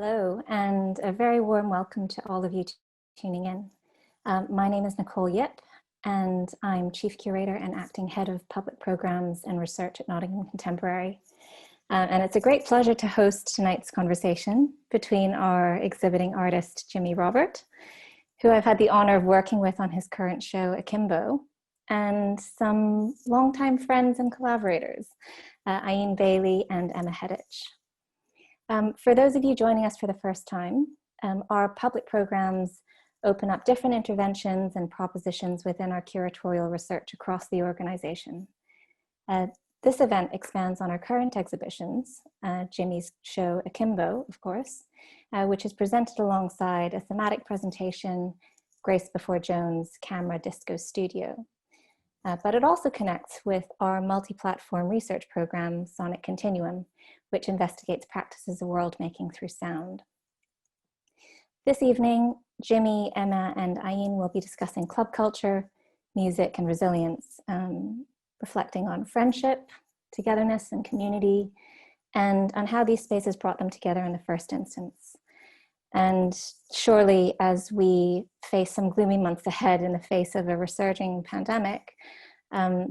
Hello, and a very warm welcome to all of you tuning in. My name is Nicole Yip, and I'm Chief Curator and Acting Head of Public Programs and Research at Nottingham Contemporary. And it's a great pleasure to host tonight's conversation between our exhibiting artist, Jimmy Robert, who I've had the honor of working with on his current show, Akimbo, and some longtime friends and collaborators, Ayin Bailey and Emma Hedich. For those of you joining us for the first time, our public programs open up different interventions and propositions within our curatorial research across the organization. This event expands on our current exhibitions, Jimmy's show Akimbo, of course, which is presented alongside a thematic presentation, Grace Before Jones Camera Disco Studio. But it also connects with our multi-platform research program, Sonic Continuum, which investigates practices of world making through sound. This evening, Jimmy, Emma, and Ayin will be discussing club culture, music, and resilience, reflecting on friendship, togetherness, and community, and on how these spaces brought them together in the first instance. And surely, as we face some gloomy months ahead in the face of a resurging pandemic,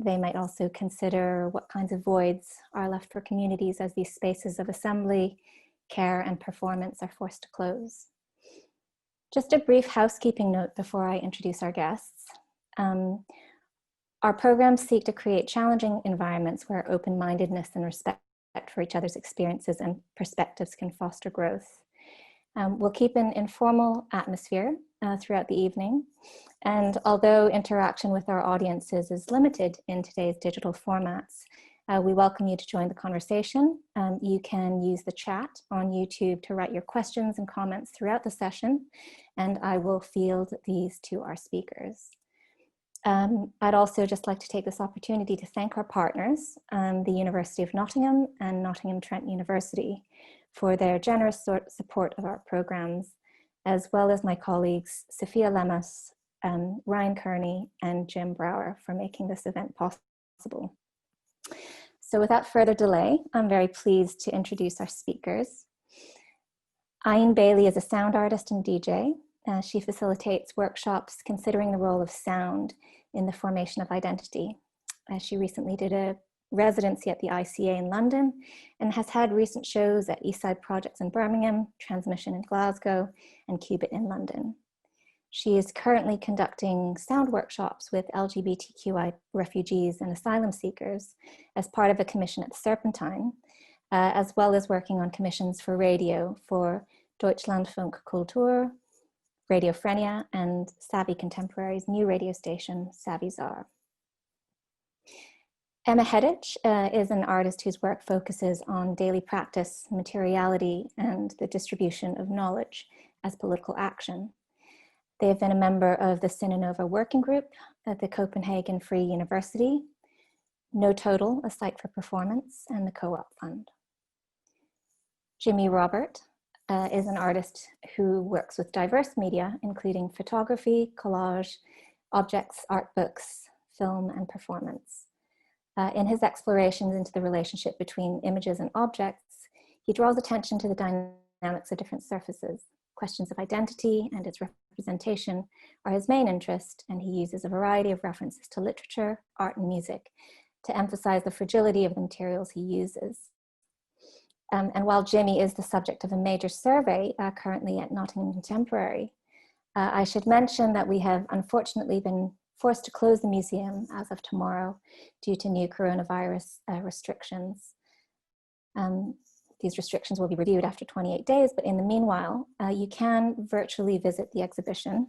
they might also consider what kinds of voids are left for communities as these spaces of assembly, care, and performance are forced to close. Just a brief housekeeping note before I introduce our guests. Our programs seek to create challenging environments where open-mindedness and respect for each other's experiences and perspectives can foster growth. We'll keep an informal atmosphere throughout the evening. And although interaction with our audiences is limited in today's digital formats, we welcome you to join the conversation. You can use the chat on YouTube to write your questions and comments throughout the session, and I will field these to our speakers. I'd also just like to take this opportunity to thank our partners, the University of Nottingham and Nottingham Trent University, for their generous support of our programs, as well as my colleagues, Sophia Lemus, Ryan Kearney, and Jim Brower for making this event possible. So without further delay, I'm very pleased to introduce our speakers. Ayin Bailey is a sound artist and DJ. She facilitates workshops considering the role of sound in the formation of identity. She recently did a residency at the ICA in London and has had recent shows at Eastside Projects in Birmingham, Transmission in Glasgow, and Qubit in London. She is currently conducting sound workshops with LGBTQI refugees and asylum seekers as part of a commission at the Serpentine, as well as working on commissions for radio for Deutschlandfunk Kultur, Radio Frenia, and Savvy Contemporary's new radio station, Savvy Czar. Emma Hedich is an artist whose work focuses on daily practice, materiality, and the distribution of knowledge as political action. They have been a member of the Sinanova Working Group at the Copenhagen Free University, No Total, a Site for Performance, and the Co-op Fund. Jimmy Robert is an artist who works with diverse media, including photography, collage, objects, art books, film, and performance. In his explorations into the relationship between images and objects, he draws attention to the dynamics of different surfaces. Questions of identity and its representation are his main interest, and he uses a variety of references to literature, art, and music to emphasize the fragility of the materials he uses. And while Jimmy is the subject of a major survey currently at Nottingham Contemporary, I should mention that we have unfortunately been forced to close the museum as of tomorrow due to new coronavirus restrictions. These restrictions will be reviewed after 28 days, but in the meanwhile, you can virtually visit the exhibition,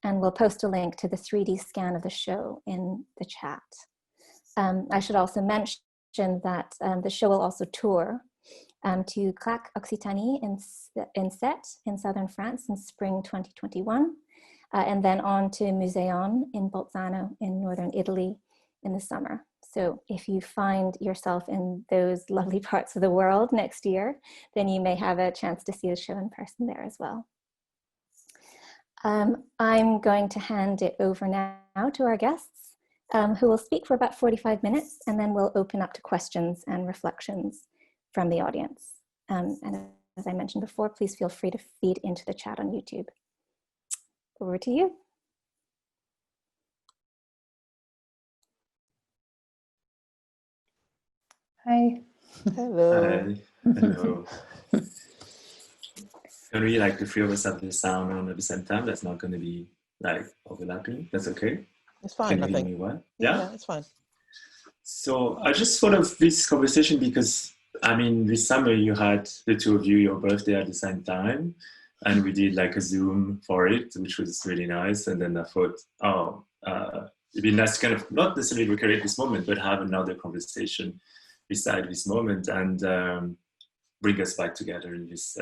and we'll post a link to the 3D scan of the show in the chat. I should also mention that the show will also tour to Claque Occitanie in Sète in southern France in spring 2021, and then on to Museon in Bolzano in northern Italy in the summer. So if you find yourself in those lovely parts of the world next year, then you may have a chance to see the show in person there as well. I'm going to hand it over now to our guests, who will speak for about 45 minutes, and then we'll open up to questions and reflections from the audience. And as I mentioned before, please feel free to feed into the chat on YouTube. Over to you. Hi. Hello. Hi. Hello. Can we, like, the three of us have the sound on at the same time? That's not going to be like overlapping. That's okay. It's fine, Can I you hear think. me well? Yeah, it's fine. So I just thought of this conversation because, I mean, this summer you had, the two of you, your birthday at the same time, and we did like a Zoom for it, which was really nice. And then I thought, oh, it'd be nice to kind of not necessarily recreate this moment, but have another conversation beside this moment and bring us back together in this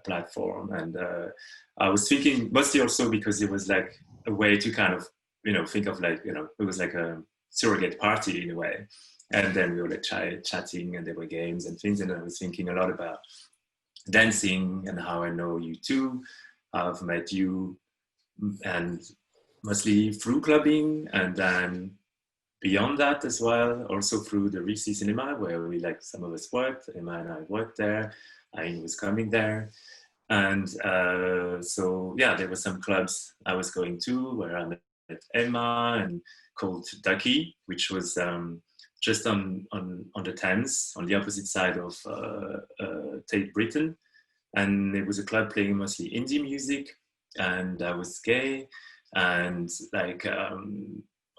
platform. And I was thinking mostly also because it was like a way to kind of, think of like, it was like a surrogate party in a way. And then we were like chatting and there were games and things. And I was thinking a lot about dancing and how I know you too. I've met you and mostly through clubbing, and then beyond that as well, also through the Rixi Cinema, where we, like, some of us worked. Emma and I worked there. I was coming there. And so, yeah, there were some clubs I was going to where I met Emma, and called Ducky, which was just on the Thames, on the opposite side of Tate Britain. And it was a club playing mostly indie music, and I was gay, and like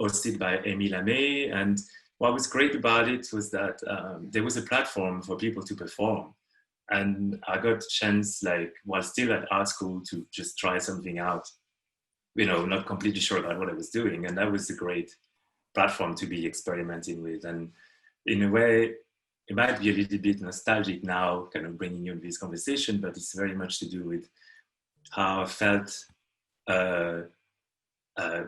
hosted by Amy Lamé. And what was great about it was that there was a platform for people to perform. And I got a chance, like, while still at art school, to just try something out, not completely sure about what I was doing. And that was a great platform to be experimenting with. And in a way, it might be a little bit nostalgic now, kind of bringing you in this conversation, but it's very much to do with how I felt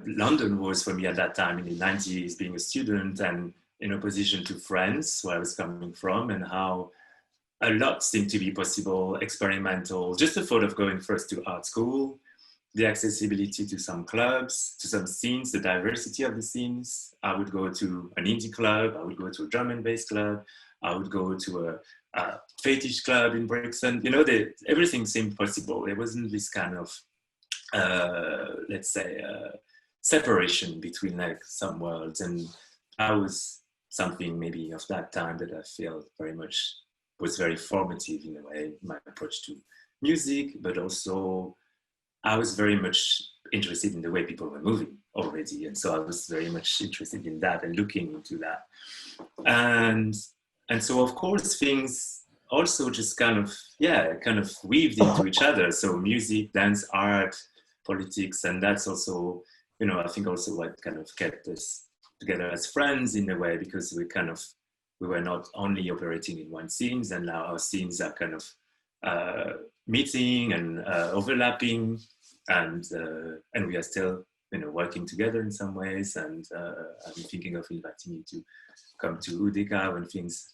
London was for me at that time in the 90s, being a student and in opposition to France, where I was coming from, and how a lot seemed to be possible, experimental. Just the thought of going first to art school, the accessibility to some clubs, to some scenes, the diversity of the scenes. I would go to an indie club, I would go to a drum and bass club, I would go to a fetish club in Brixton. Everything seemed possible. There wasn't this kind of, let's say, separation between like some worlds. And that was something maybe of that time that I feel very much was very formative in a way, my approach to music, but also I was very much interested in the way people were moving already. And so I was very much interested in that and looking into that. And so, of course, things also just kind of weaved into each other. So music, dance, art, politics, and that's also, I think also what kind of kept us together as friends in a way, because we were not only operating in one scenes, and now our scenes are kind of meeting and overlapping, and we are still working together in some ways. And I'm thinking of inviting you to come to Udeka when things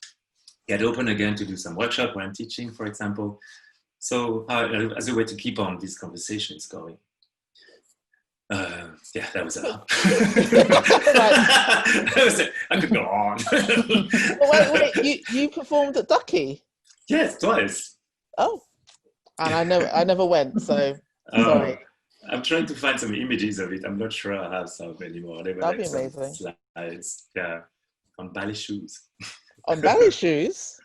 get open again, to do some workshop where I'm teaching, for example. So as a way to keep on these conversations going. Yeah, that was a lot. I could go on. Wait, you performed at Ducky? Yes, twice. Oh, and I never went, so sorry. I'm trying to find some images of it. I'm not sure I have some anymore. They were That'd like be amazing. Slides, yeah, on ballet shoes. On ballet shoes?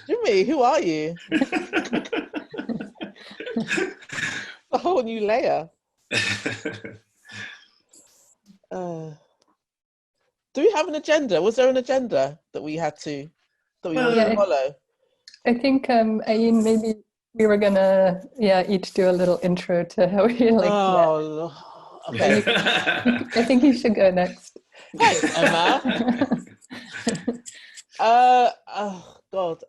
Jimmy, who are you? A whole new layer. Do we have an agenda? Was there an agenda that we had to follow? I think Ayin, maybe we were gonna each do a little intro to how we like. Oh, okay. I think you should go next. Thanks, Emma. Oh God.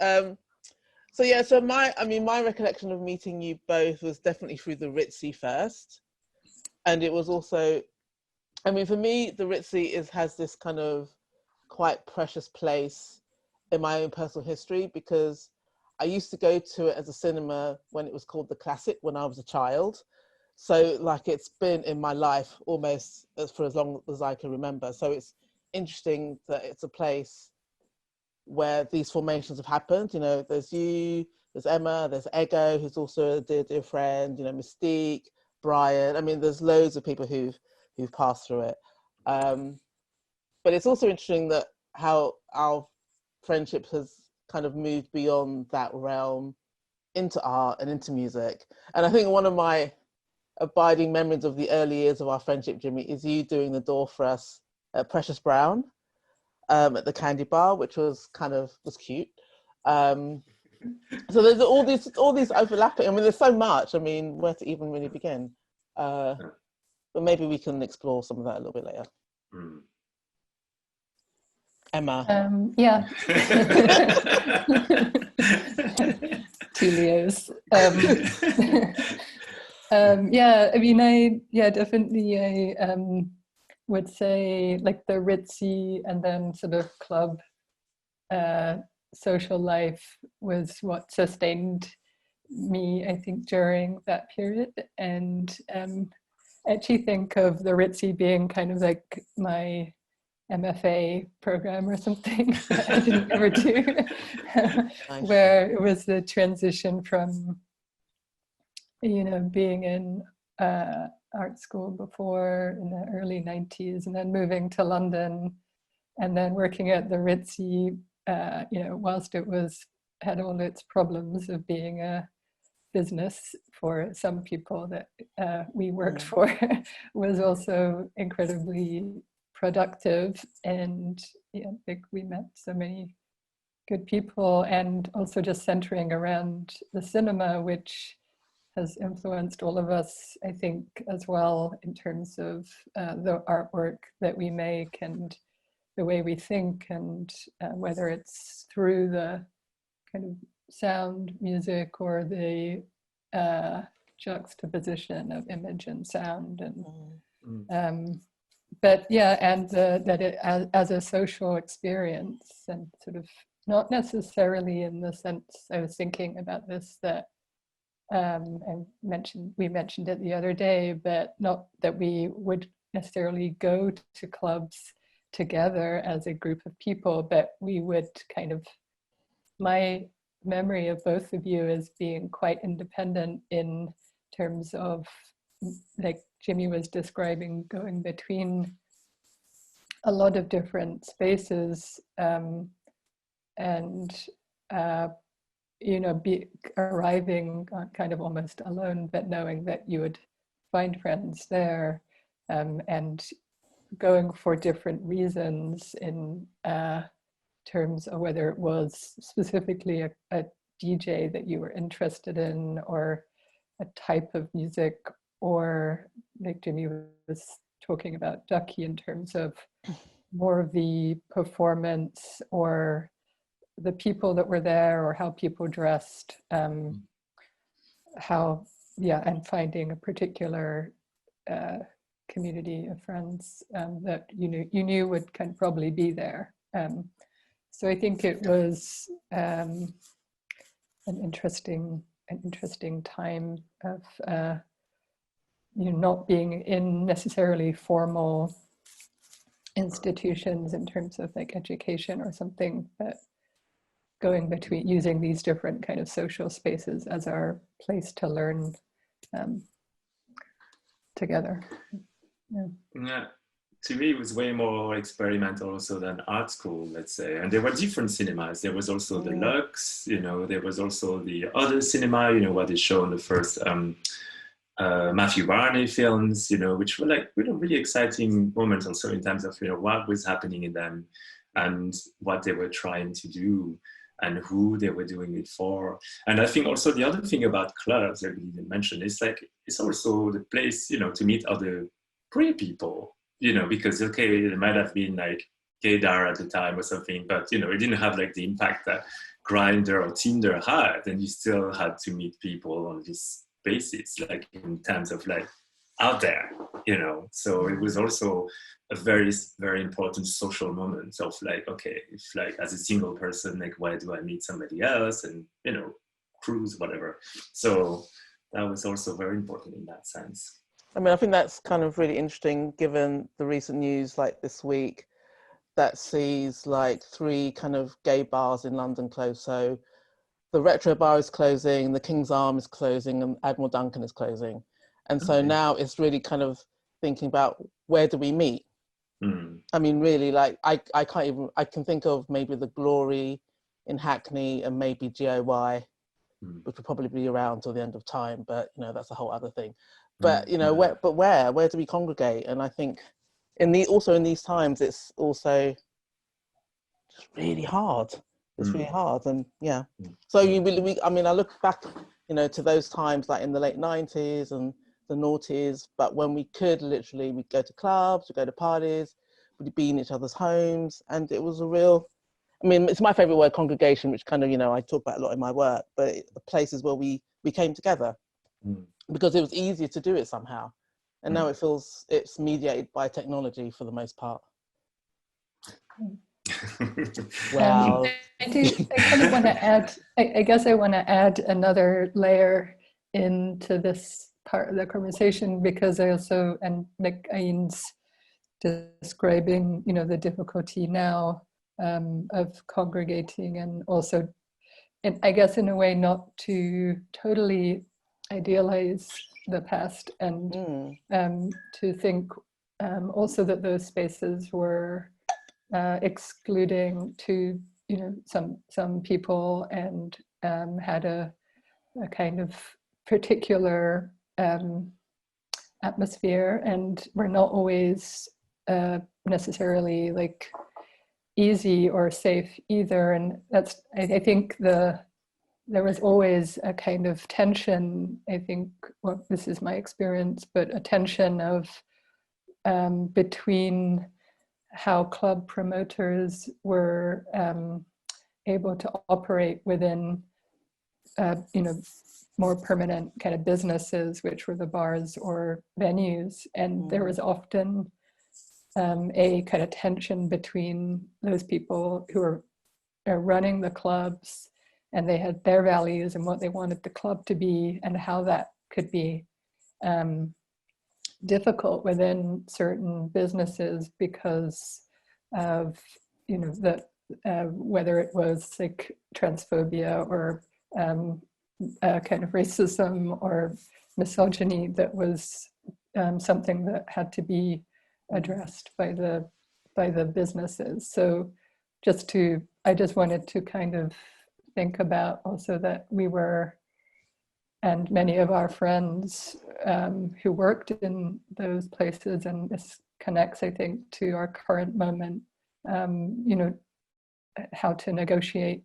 So my recollection of meeting you both was definitely through the Ritzy first, and it was also, for me, the Ritzy has this kind of quite precious place in my own personal history, because I used to go to it as a cinema when it was called the Classic when I was a child. So like it's been in my life almost for as long as I can remember. So it's interesting that it's a place where these formations have happened. You know, there's you, there's Emma, there's Ego, who's also a dear friend, you know, Mystique, Brian. I mean, there's loads of people who've passed through it. But it's also interesting that how our friendship has kind of moved beyond that realm into art and into music. And I think one of my abiding memories of the early years of our friendship, Jimmy, is you doing the door for us at Precious Brown at the Candy Bar, which was cute. So there's all these overlapping. I mean, there's so much. I mean, where to even really begin? But maybe we can explore some of that a little bit later. Emma. Yeah. Two Leos. Yeah, I mean, definitely I would say like the ritzy and then sort of club social life was what sustained me, I think, during that period. And I actually think of the ritzy being kind of like my MFA program or something that I didn't ever do, where it was the transition from, you know, being in art school before in the early 90s and then moving to London and then working at the ritzy, you know, whilst it had all its problems of being a business for some people that we worked for, was also incredibly productive. And yeah, I think we met so many good people, and also just centering around the cinema, which has influenced all of us, I think, as well, in terms of the artwork that we make and the way we think, and whether it's through the kind of sound, music, or the juxtaposition of image and sound. And but yeah, and that it as a social experience, and sort of not necessarily in the sense, I was thinking about this, that we mentioned it the other day, but not that we would necessarily go to clubs together as a group of people, but we would kind of, my memory of both of you as being quite independent in terms of, like Jimmy was describing, going between a lot of different spaces, and you know, arriving kind of almost alone, but knowing that you would find friends there, and going for different reasons in terms of whether it was specifically a DJ that you were interested in, or a type of music, or like Jimmy was talking about Ducky in terms of more of the performance or the people that were there, or how people dressed, how, yeah, and finding a particular community of friends that you knew would kind of probably be there. So I think it was an interesting time of you know, not being in necessarily formal institutions in terms of like education or something, but going between, using these different kind of social spaces as our place to learn together. Yeah. To me, it was way more experimental also than art school, let's say. And there were different cinemas. There was also the Lux, you know, there was also the other cinema, you know, what they show in the first Matthew Barney films, you know, which were like really exciting moments also in terms of, you know, what was happening in them and what they were trying to do and who they were doing it for. And I think also the other thing about clubs that we didn't mention is like, it's also the place, you know, to meet other queer people, you know, because, okay, it might have been like gaydar at the time or something, but, you know, it didn't have like the impact that Grindr or Tinder had, and you still had to meet people on this basis, like in terms of like out there, you know. So it was also a very, very important social moment of like, okay, if like as a single person, like where do I meet somebody else, and, you know, cruise, whatever. So that was also very important in that sense. I mean, I think that's kind of really interesting given the recent news like this week that sees like 3 kind of gay bars in London close. So the Retro Bar is closing, the King's Arm is closing, and Admiral Duncan is closing. And so Okay. now it's really kind of thinking about, where do we meet? I mean, really, like I can't even, I can think of maybe the Glory in Hackney and maybe GOY, which will probably be around till the end of time, but you know, that's a whole other thing. But you know, where do we congregate? And I think also in these times, it's also just really hard. It's really hard, and yeah. So I mean, I look back, you know, to those times like in the late 90s and the noughties, but when we could literally, we'd go to clubs, we'd go to parties, we'd be in each other's homes, and it was a real, I mean, it's my favorite word, congregation, which kind of, you know, I talk about a lot in my work, but the places where we came together because it was easier to do it somehow. And now it's mediated by technology for the most part. Wow. I kind of want to add, I guess I want to add another layer into this part of the conversation, because I also, and McIan's describing, you know, the difficulty now of congregating, and also, and I guess in a way not to totally idealize the past, and to think also that those spaces were excluding to, you know, some people, and had a kind of particular atmosphere, and were not always necessarily like easy or safe either. And that's, I think there was always a kind of tension, I think, well, this is my experience, but a tension of between how club promoters were able to operate within, you know, more permanent kind of businesses, which were the bars or venues. And there was often a kind of tension between those people who were running the clubs, and they had their values and what they wanted the club to be, and how that could be difficult within certain businesses because of, you know, the whether it was like transphobia or kind of racism or misogyny, that was something that had to be addressed by the businesses. So I just wanted to kind of think about also that we were, and many of our friends who worked in those places, and this connects, I think, to our current moment, you know, how to negotiate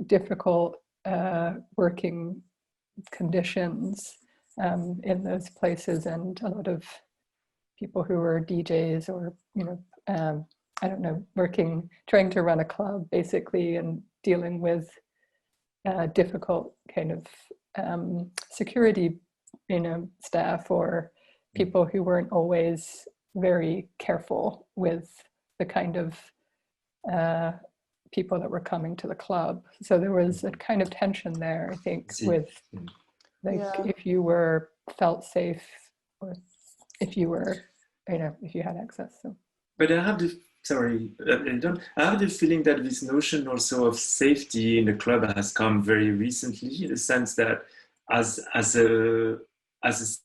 difficult working conditions in those places. And a lot of people who were DJs or, you know, I don't know, trying to run a club basically, and dealing with difficult kind of security, you know, staff, or people who weren't always very careful with the kind of people that were coming to the club. So there was a kind of tension there, I think, with like if you felt safe, or if you were, you know, if you had access. So. But I have I have the feeling that this notion also of safety in the club has come very recently, in the sense that as a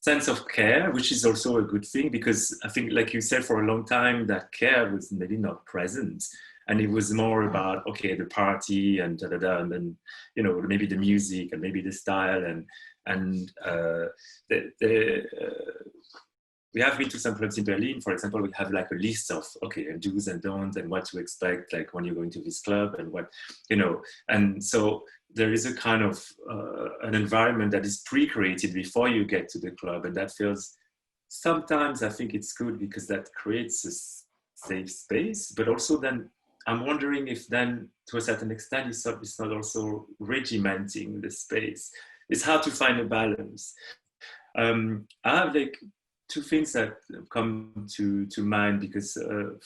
sense of care, which is also a good thing, because I think, like you said, for a long time that care was maybe not present, and it was more about, okay, the party and and then, you know, maybe the music and maybe the style, and we have been to some clubs in Berlin, for example. We have like a list of, okay, do's and don'ts, and what to expect, like when you're going to this club, and what, you know, and so there is a kind of an environment that is pre-created before you get to the club, and that feels, sometimes I think it's good because that creates a safe space, but also then I'm wondering if then, to a certain extent, it's not also regimenting the space. It's hard to find a balance. I have like two things that come to mind, because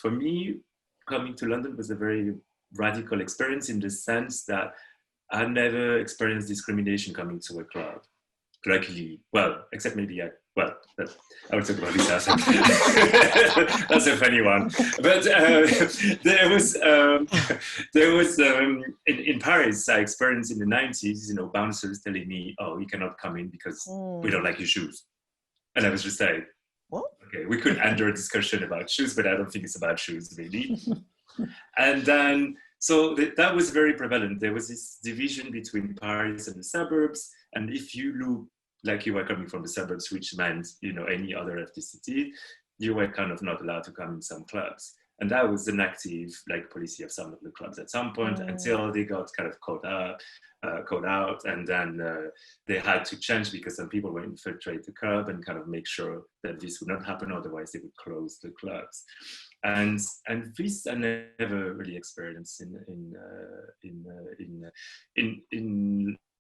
for me, coming to London was a very radical experience, in the sense that I never experienced discrimination coming to a club. Luckily, well, except maybe at well, I will talk about this after. That's a funny one. But there was in Paris, I experienced in the 90s, you know, bouncers telling me, "Oh, you cannot come in because we don't like your shoes," and I was just like, What? Okay, we could enter a discussion about shoes, but I don't think it's about shoes, really. And then, so that was very prevalent. There was this division between Paris and the suburbs. And if you look like you were coming from the suburbs, which meant, you know, any other ethnicity, you were kind of not allowed to come in some clubs. And that was an active like policy of some of the clubs at some point until they got kind of caught out, and then they had to change because some people would infiltrate the club and kind of make sure that this would not happen, otherwise they would close the clubs. And this I never really experienced in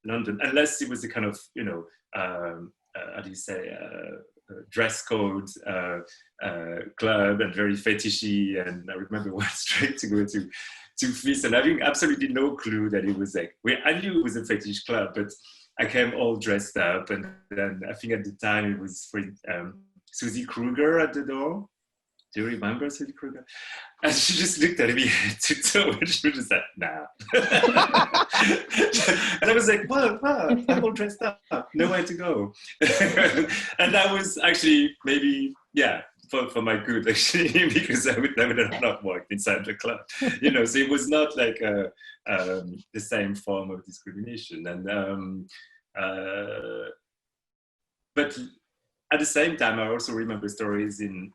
London, unless it was a kind of, you know, how do you say, dress code club and very fetishy. And I remember one straight to go to Fist and having absolutely no clue that it was like, I knew it was a fetish club, but I came all dressed up. And then I think at the time it was for Susie Kruger at the door. Do you remember Susie Kruger? And she just looked at me to toe and she was just like, nah. And I was like, well, I'm all dressed up, nowhere to go. And that was actually maybe, yeah, for my good, actually, because I would have not walked inside the club. You know, so it was not like the same form of discrimination. And but at the same time, I also remember stories in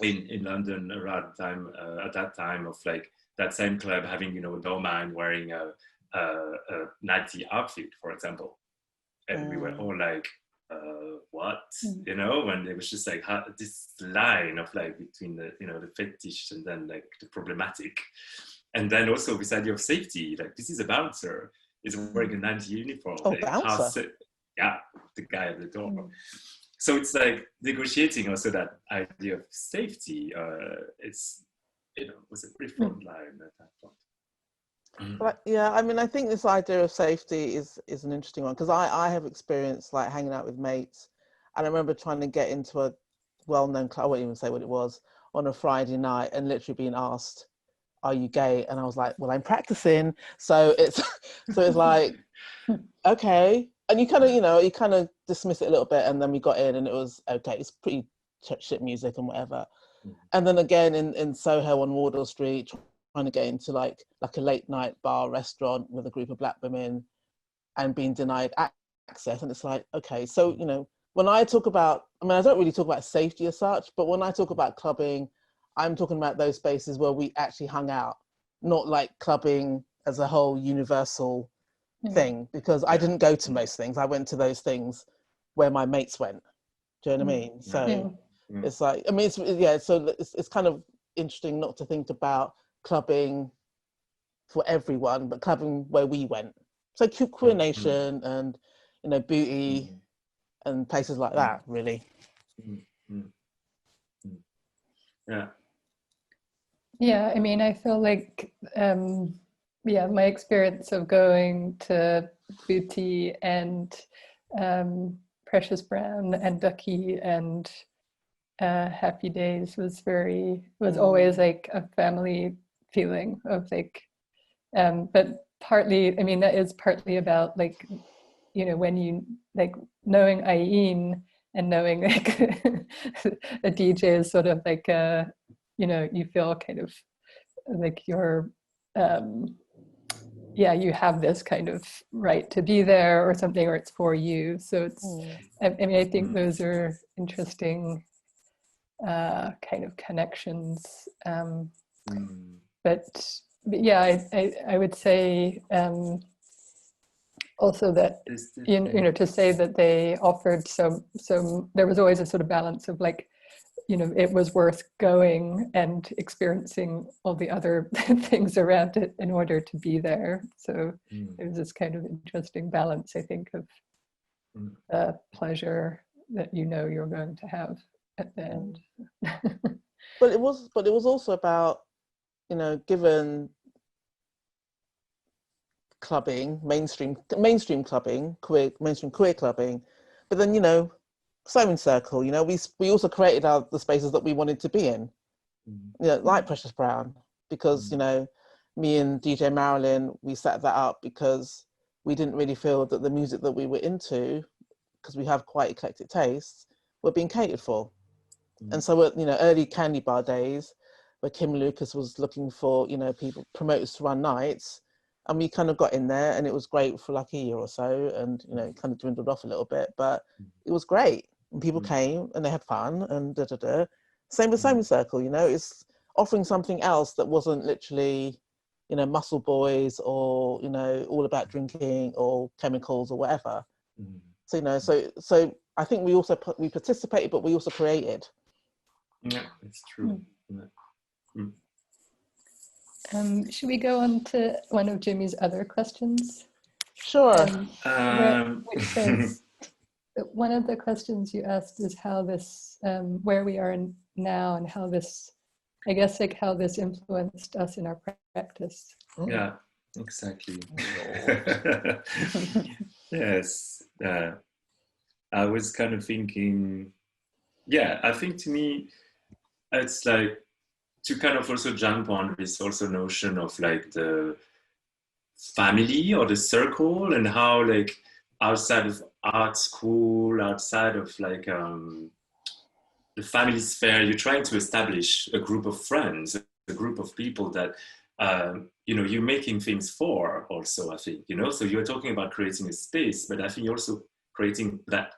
London around time at that time of like that same club having, you know, a doorman wearing a Nazi outfit, for example, and we were all like, what, you know, and it was just like this line of like between the, you know, the fetish and then like the problematic, and then also this idea of safety, like this is a bouncer, is wearing a Nazi uniform. Oh, like, bouncer. Yeah, the guy at the door. So it's like negotiating also that idea of safety. It's, you know, was a pretty front line at that point. But yeah, I mean, I think this idea of safety is an interesting one, because I have experienced like hanging out with mates, and I remember trying to get into a well-known club, I won't even say what it was, on a Friday night and literally being asked, "Are you gay?" And I was like, "Well, I'm practicing." So it's like, okay. And you kind of dismiss it a little bit, and then we got in and it was okay. It's pretty shit music and whatever. And then again in Soho on Wardour Street, trying to get into like a late night bar restaurant with a group of Black women and being denied access. And it's like, okay, so, you know, when I talk about, I mean, I don't really talk about safety as such, but when I talk about clubbing, I'm talking about those spaces where we actually hung out, not like clubbing as a whole universal thing, because I didn't go to most things. I went to those things where my mates went. Do you know what I mean? So it's like, I mean, it's kind of interesting not to think about clubbing for everyone, but clubbing where we went. So Queer Nation and, you know, Booty and places like that, really. Yeah, I mean, I feel like, my experience of going to Booty and Precious Brown and Ducky and Happy Days was always like a family feeling of like, but partly, I mean, that is partly about like, you know, when you like knowing Ayin and knowing like a DJ is sort of like, you know, you feel kind of like you're, you have this kind of right to be there or something, or it's for you. So it's, I mean, I think those are interesting kind of connections. But yeah, I would say also that, you know, to say that they offered some, there was always a sort of balance of like, you know, it was worth going and experiencing all the other things around it in order to be there. So it was this kind of interesting balance, I think, of pleasure that you know you're going to have at the end. But it was also about, you know, given clubbing, mainstream clubbing, mainstream queer clubbing, but then, you know, sewing circle, you know, we also created the spaces that we wanted to be in, you know, like Precious Brown, because, you know, me and DJ Marilyn, we set that up because we didn't really feel that the music that we were into, because we have quite eclectic tastes, were being catered for. And so, you know, early Candy Bar days, where Kim Lucas was looking for, you know, promoters to run nights, and we kind of got in there, and it was great for like a year or so, and, you know, it kind of dwindled off a little bit, but it was great. And people came and they had fun, and da-da-da. Same with Sewing Circle, you know, it's offering something else that wasn't literally, you know, Muscle Boys or, you know, all about drinking or chemicals or whatever. So, you know, so I think we participated, but we also created. Yeah, it's true. Should we go on to one of Jimmy's other questions? Sure. Which says, one of the questions you asked is how this, where we are now, and how this, I guess, like how this influenced us in our practice. Yeah, exactly. Yes. I was kind of thinking, yeah, I think to me, it's like to kind of also jump on this also notion of like the family or the circle, and how like outside of art school, outside of like the family sphere, you're trying to establish a group of friends, a group of people that you know, you're making things for also, I think, you know, so you're talking about creating a space, but I think also creating that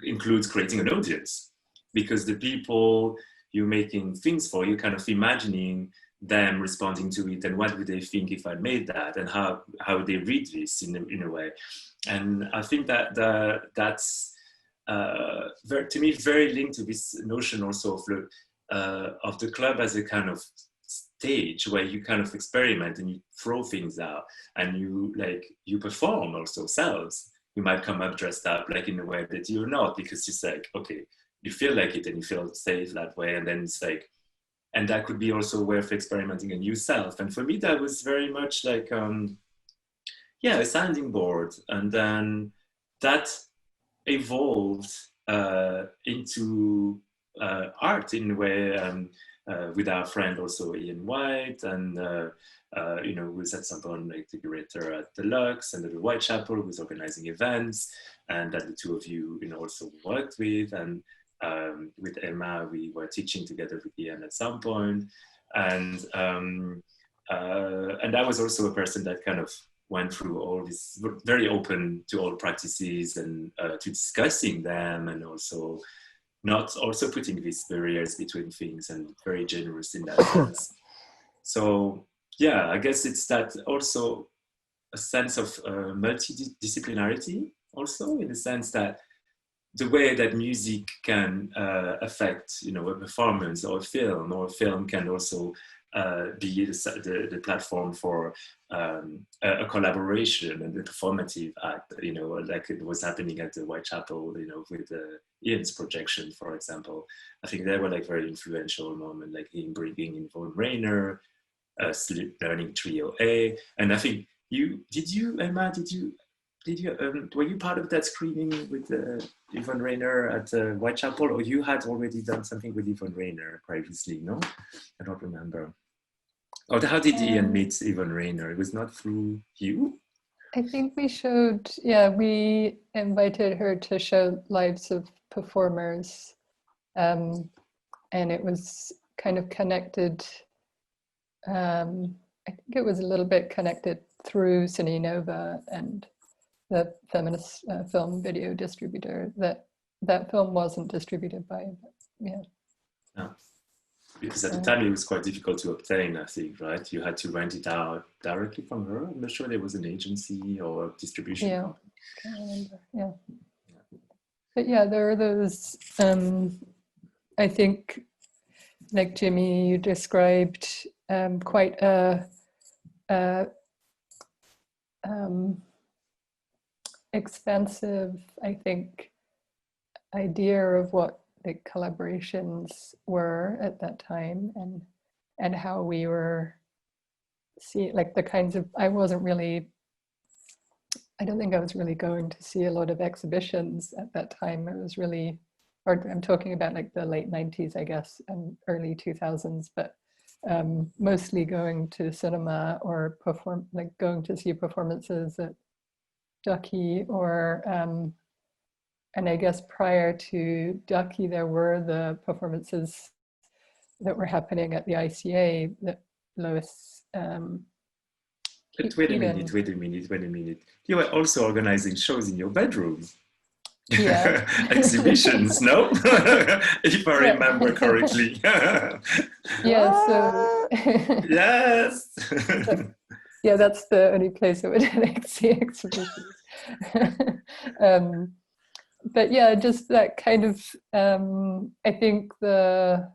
includes creating an audience, because the people you're making things for, you're kind of imagining them responding to it, and what would they think if I made that, and how would they read this in a way. And I think that that's to me very linked to this notion also of the club as a kind of stage where you kind of experiment and you throw things out, and you perform also selves. You might come up dressed up like in a way that you're not, because it's like, okay, you feel like it and you feel safe that way, and then it's like, and that could be also a way of experimenting a new self. And for me, that was very much like, yeah, a sounding board. And then that evolved into art in a way, with our friend also Ian White, and you know, who was at some point like the curator at the Lux and at the Whitechapel, who was organizing events, and that the two of you, you know, also worked with. And with Emma, we were teaching together with Ian at some point. And I was also a person that kind of went through all this, very open to all practices and to discussing them, and also not also putting these barriers between things, and very generous in that sense. So yeah, I guess it's that also a sense of multidisciplinarity also, in the sense that the way that music can affect, you know, a performance or a film can also be the platform for a collaboration and a performative act, you know, like it was happening at the Whitechapel, you know, with Ian's projection, for example. I think they were like very influential moment, like him bringing in Yvonne Rainer, Sleep Learning Trio A. And I think Emma, were you part of that screening with Yvonne Rainer at Whitechapel, or you had already done something with Yvonne Rainer previously? No, I don't remember. Or how did Ian meet Yvonne Rainer? It was not through you? I think we invited her to show Lives of Performers, and it was kind of connected. I think it was a little bit connected through Cine Nova and the feminist film video distributor. That film wasn't distributed by, yeah. No. Because at the time it was quite difficult to obtain, I think, right? You had to rent it out directly from her. I'm not sure there was an agency or a distribution company. Can't remember, yeah. But yeah, there are those, I think, like Jimmy, you described quite a expansive, I think, idea of what the collaborations were at that time, and how we were seeing, like, the kinds of, I wasn't really I don't think I was really going to see a lot of exhibitions at that time. It was really, or I'm talking about like the late 90s, I guess, and early 2000s, but mostly going to cinema or going to see performances at Ducky or, and I guess prior to Ducky, there were the performances that were happening at the ICA that Lois But wait a minute. You were also organizing shows in your bedroom. Yeah. Exhibitions, no? If I remember correctly. Yeah, so Yes. yeah, that's the only place I would see exhibitions. But yeah, just that kind of, I think that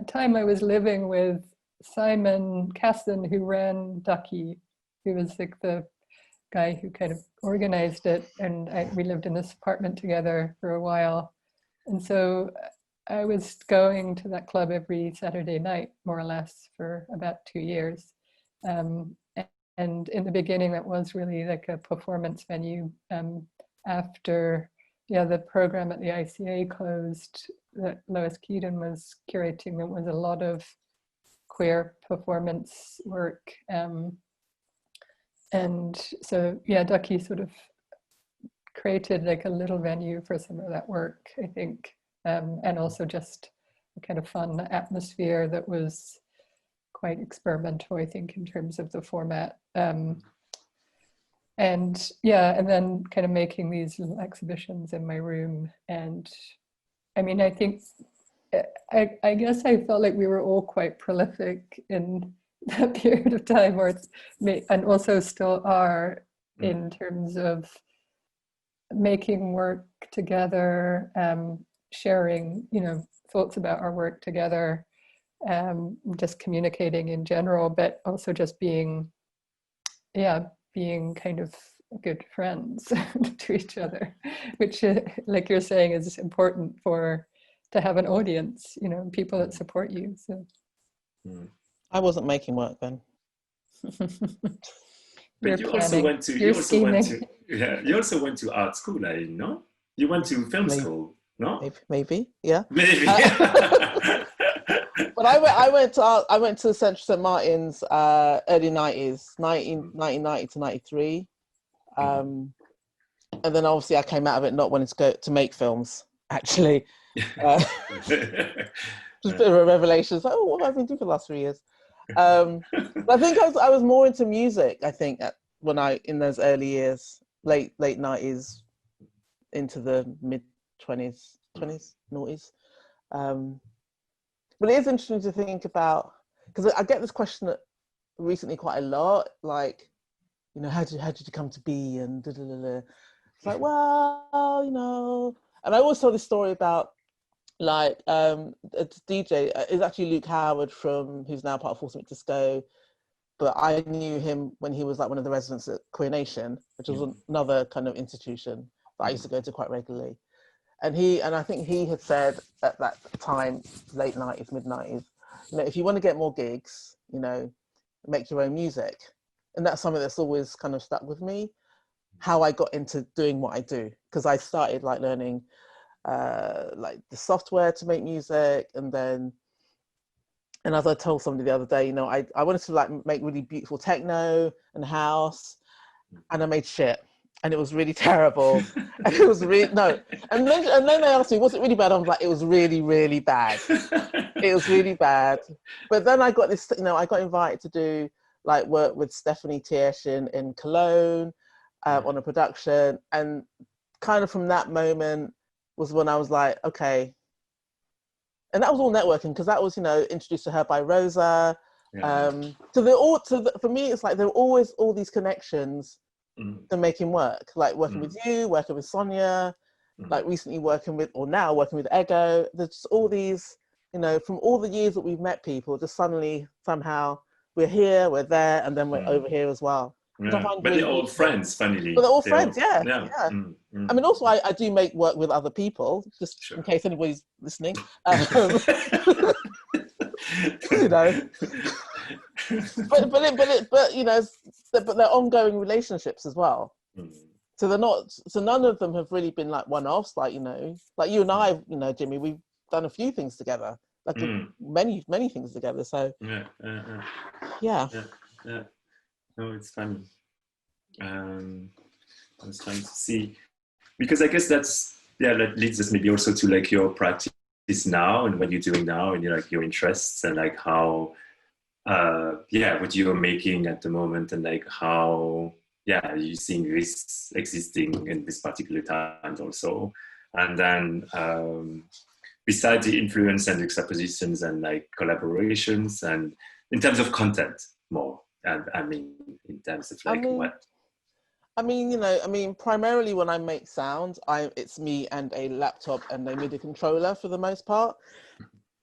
time I was living with Simon Casson, who ran Ducky, who was like the guy who kind of organized it, and we lived in this apartment together for a while. And so I was going to that club every Saturday night, more or less, for about 2 years. And in the beginning, that was really like a performance venue. After the program at the ICA closed, that Lois Keaton was curating, there was a lot of queer performance work. And so, Ducky sort of created like a little venue for some of that work, I think. And also just a kind of fun atmosphere that was quite experimental, I think, in terms of the format. And then kind of making these little exhibitions in my room. And I mean, I think, I guess I felt like we were all quite prolific in that period of time, and also still are, in terms of making work together, sharing, thoughts about our work together, just communicating in general, but also just being kind of good friends to each other, which, like you're saying, is important to have an audience, people that support you. So I wasn't making work then. But you also went to art school, no? You went to film school, no? Maybe, yeah. Maybe. But I went to Central St Martin's early 90s, 1990 to 93. And then obviously I came out of it not wanting to go to make films, actually. Just a bit of a revelation. It's like, oh, what have I been doing for the last 3 years? But I think I was more into music, I think, in those early years, late 90s into the mid 20s, noughties. But it is interesting to think about, because I get this question recently quite a lot, like, how did you come to be, and da, da, da, da. It's like, well, and I always tell this story about, like, a DJ is actually Luke Howard, who's now part of Force Disco, but I knew him when he was like one of the residents at Queer Nation, which was another kind of institution that I used to go to quite regularly. And I think he had said at that time, late 90s, mid 90s, if you want to get more gigs, make your own music. And that's something that's always kind of stuck with me, how I got into doing what I do. Because I started like learning like the software to make music. And as I told somebody the other day, I wanted to like make really beautiful techno and house, and I made shit. And it was really terrible. And it was really, no. And then they asked me, was it really bad? I was like, it was really, really bad. It was really bad. But then I got this, I got invited to do like work with Stephanie Tiersch in Cologne on a production. And kind of from that moment was when I was like, okay. And that was all networking, because that was, introduced to her by Rosa. Yeah. For me, it's like there were always all these connections to making work, like working with you, working with Sonia, like recently working with Ego. There's just all these, from all the years that we've met people, just suddenly somehow we're here, we're there, and then we're over here as well. Yeah. But they're all friends, funnily. But they're all friends, yeah. I mean, also I do make work with other people, just in case anybody's listening. But but they're ongoing relationships as well. Mm. So they're not. So none of them have really been like one-offs. Like like you and I, Jimmy, we've done a few things together, like many things together. So Yeah. yeah. No, it's funny. I was trying to see, because I guess that leads us maybe also to like your practice now and what you're doing now and like your interests and like how what you're making at the moment and like how you seeing this existing in this particular time also. And then besides the influence and juxtapositions and like collaborations and in terms of content more, and I mean in terms of like what primarily when I make sound, it's me and a laptop and a MIDI controller for the most part.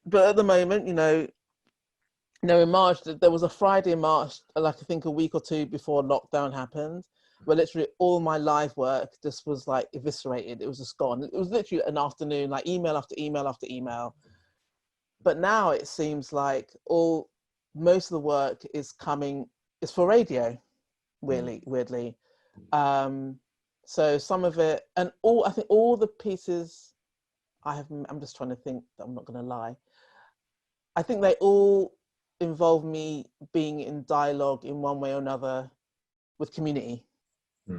But at the moment, in March, there was a Friday in March, like I think a week or two before lockdown happened, where literally all my live work just was like eviscerated. It was just gone. It was literally an afternoon, like email after email after email. But now it seems like most of the work is for radio, weirdly. So some of it, and I think all the pieces I'm just trying to think that I'm not going to lie. I think they all involve me being in dialogue in one way or another with community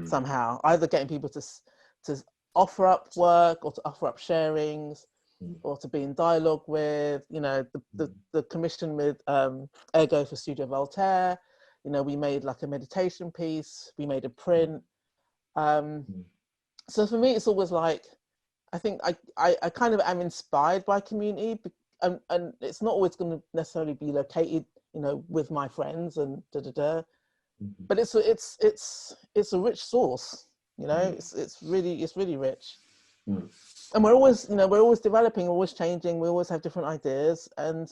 somehow, either getting people to offer up work or to offer up sharings or to be in dialogue with, the commission with Ergo for Studio Voltaire. We made like a meditation piece, we made a print. So for me, it's always like, I think I kind of am inspired by community, and it's not always going to necessarily be located, with my friends and but it's a rich source, it's really rich. And we're always developing, always changing, we always have different ideas, and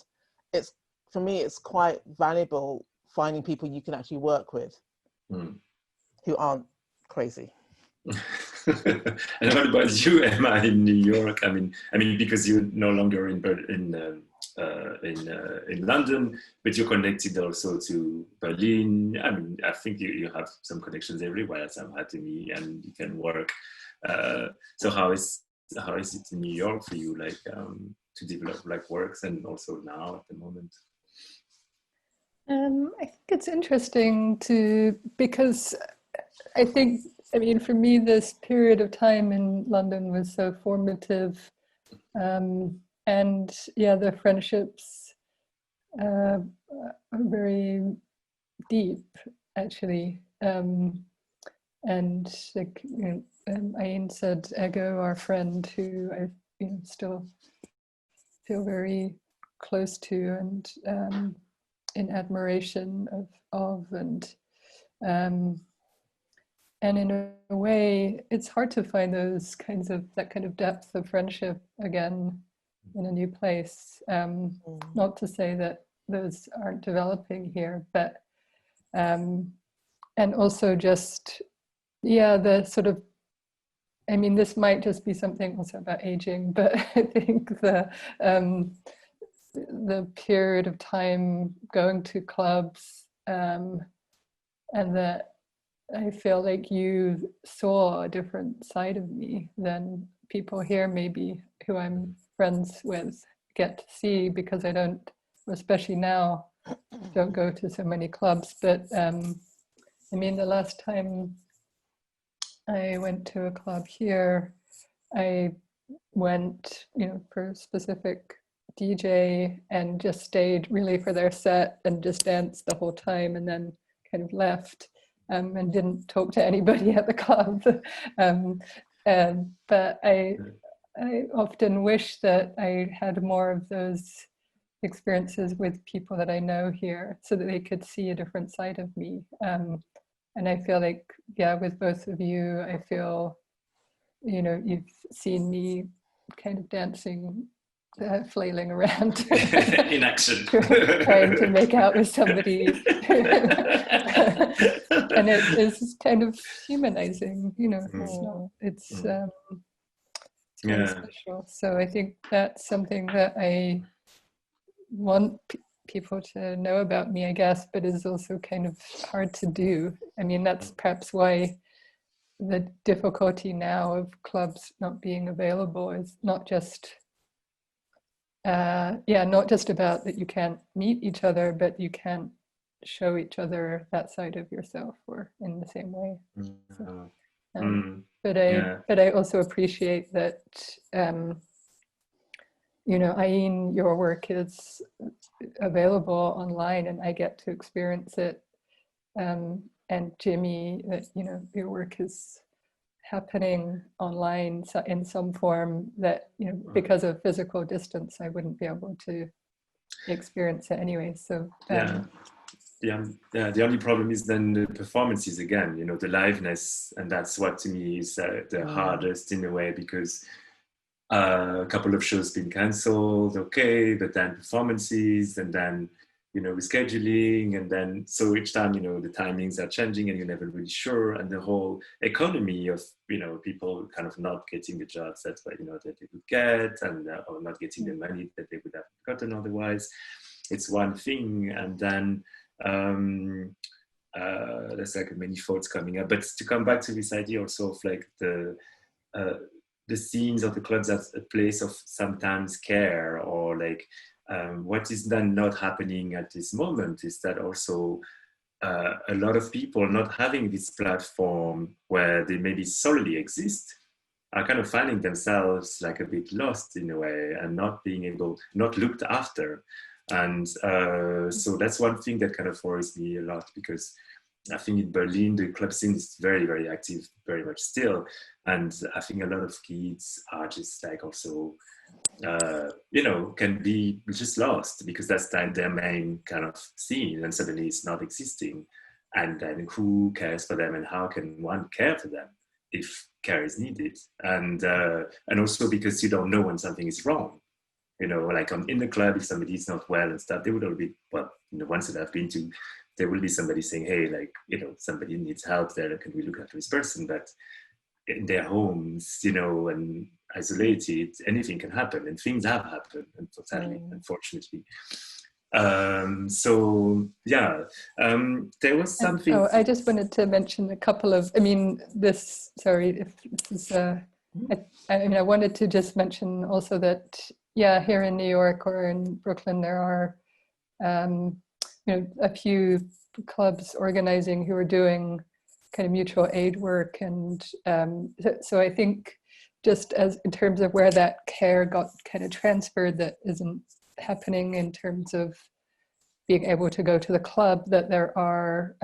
for me it's quite valuable finding people you can actually work with who aren't crazy. And what about you, Emma, in New York? I mean, because you're no longer in London, but you're connected also to Berlin. I mean, I think you have some connections everywhere, somehow, to me, and you can work. So how is it in New York for you, like to develop like works, and also now at the moment? I think it's interesting because I think, for me, this period of time in London was so formative. And the friendships are very deep, actually. And like, Ayin said, Ego, our friend, who I still feel very close to and in admiration of and in a way, it's hard to find that kind of depth of friendship again in a new place. Not to say that those aren't developing here, but and also just the sort of, this might just be something also about aging, but I think the period of time going to clubs and that I feel like you saw a different side of me than people here, maybe, who I'm friends with, get to see, because I don't, especially now, don't go to so many clubs. But the last time I went to a club here, I went, for a specific DJ and just stayed really for their set and just danced the whole time and then kind of left. And didn't talk to anybody at the club. But I often wish that I had more of those experiences with people that I know here, so that they could see a different side of me. And I feel like, with both of you, I feel, you've seen me kind of dancing, flailing around in action, trying to make out with somebody. And it is kind of humanizing, it's very special. So I think that's something that I want people to know about me, I guess, but is also kind of hard to do. I mean, that's perhaps why the difficulty now of clubs not being available is not just not just about that you can't meet each other, but you can't show each other that side of yourself or in the same way. So, but I also appreciate that Ayin, your work is available online and I get to experience it. And Jimmy, that your work is happening online in some form that because of physical distance I wouldn't be able to experience it anyway. So the only problem is then the performances again, the liveness, and that's what to me is the hardest in a way, because a couple of shows been cancelled, okay, but then performances, and then rescheduling, and then so each time the timings are changing and you're never really sure, and the whole economy of people kind of not getting the jobs that that they would get, and or not getting the money that they would have gotten otherwise, it's one thing. And then there's like many thoughts coming up, but to come back to this idea also of like the scenes of the clubs as a place of sometimes care, or like what is then not happening at this moment is that also a lot of people not having this platform where they maybe solely exist are kind of finding themselves like a bit lost in a way, and not being able, not looked after. And so that's one thing that kind of worries me a lot, because I think in Berlin, the club scene is very, very active, very much still. And I think a lot of kids are just like also, can be just lost because that's their main kind of scene, and suddenly it's not existing. And then who cares for them, and how can one care for them if care is needed? And also because you don't know when something is wrong. Like in the club, if somebody is not well and stuff, they would all be, well, the ones that I've been to, there will be somebody saying, hey, like, somebody needs help there, can we look after this person? But in their homes, and isolated, anything can happen, and things have happened, unfortunately. There was something. I just wanted to mention a couple of, I wanted to just mention also that, here in New York or in Brooklyn, there are, a few clubs organizing who are doing kind of mutual aid work. And so I think just as in terms of where that care got kind of transferred, that isn't happening in terms of being able to go to the club, that there are,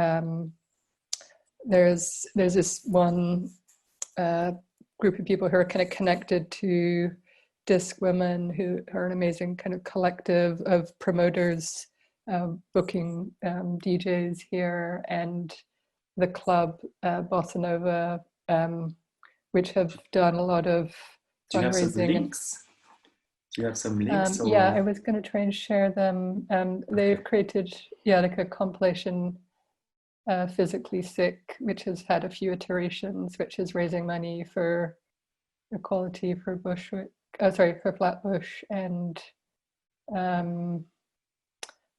there's this one group of people who are kind of connected to Disc Women, who are an amazing kind of collective of promoters booking DJs here, and the club Bossa Nova, which have done a lot of fundraising. Do you have some links? Do you have some links? Yeah, I was going to try and share them. They've created, like a compilation, Physically Sick, which has had a few iterations, which is raising money for equality for for Flatbush, and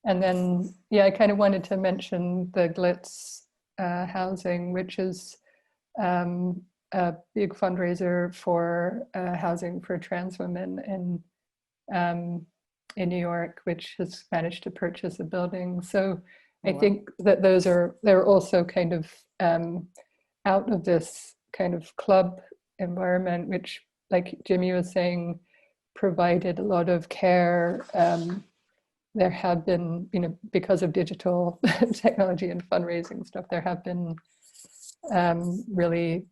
then I kind of wanted to mention the Glitz housing, which is a big fundraiser for housing for trans women in New York, which has managed to purchase a building. So I think that they're also kind of out of this kind of club environment, which, like Jimmy was saying, provided a lot of care. There have been, because of digital technology and fundraising stuff, there have been really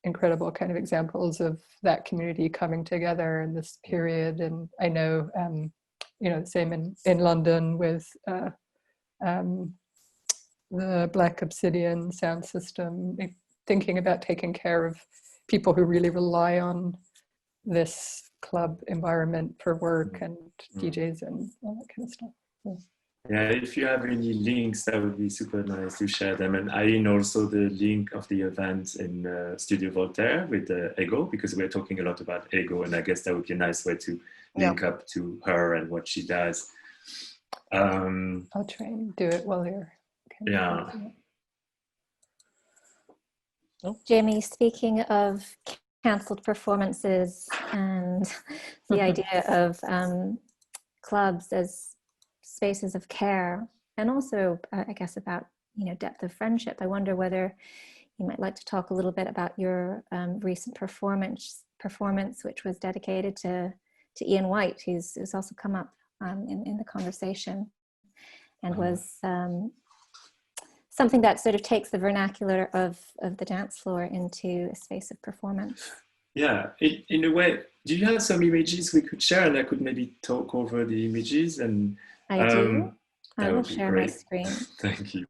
incredible kind of examples of that community coming together in this period. And I know, same in London with the Black Obsidian sound system, thinking about taking care of people who really rely on this club environment for work, and DJs and all that kind of stuff. So. Yeah, if you have any links, that would be super nice to share them. And I also the link of the event in Studio Voltaire with Ego, because we're talking a lot about Ego, and I guess that would be a nice way to link up to her and what she does. I'll try and do it while you're kind of Yeah. thinking. Jamie, speaking of cancelled performances and the idea of clubs as spaces of care, and also I guess about depth of friendship, I wonder whether you might like to talk a little bit about your recent performance, which was dedicated to Ian White, who's also come up in the conversation, and was something that sort of takes the vernacular of the dance floor into a space of performance. Yeah, in a way, do you have some images we could share, and I could maybe talk over the images? And I do. I that will would be share my great. screen. Thank you.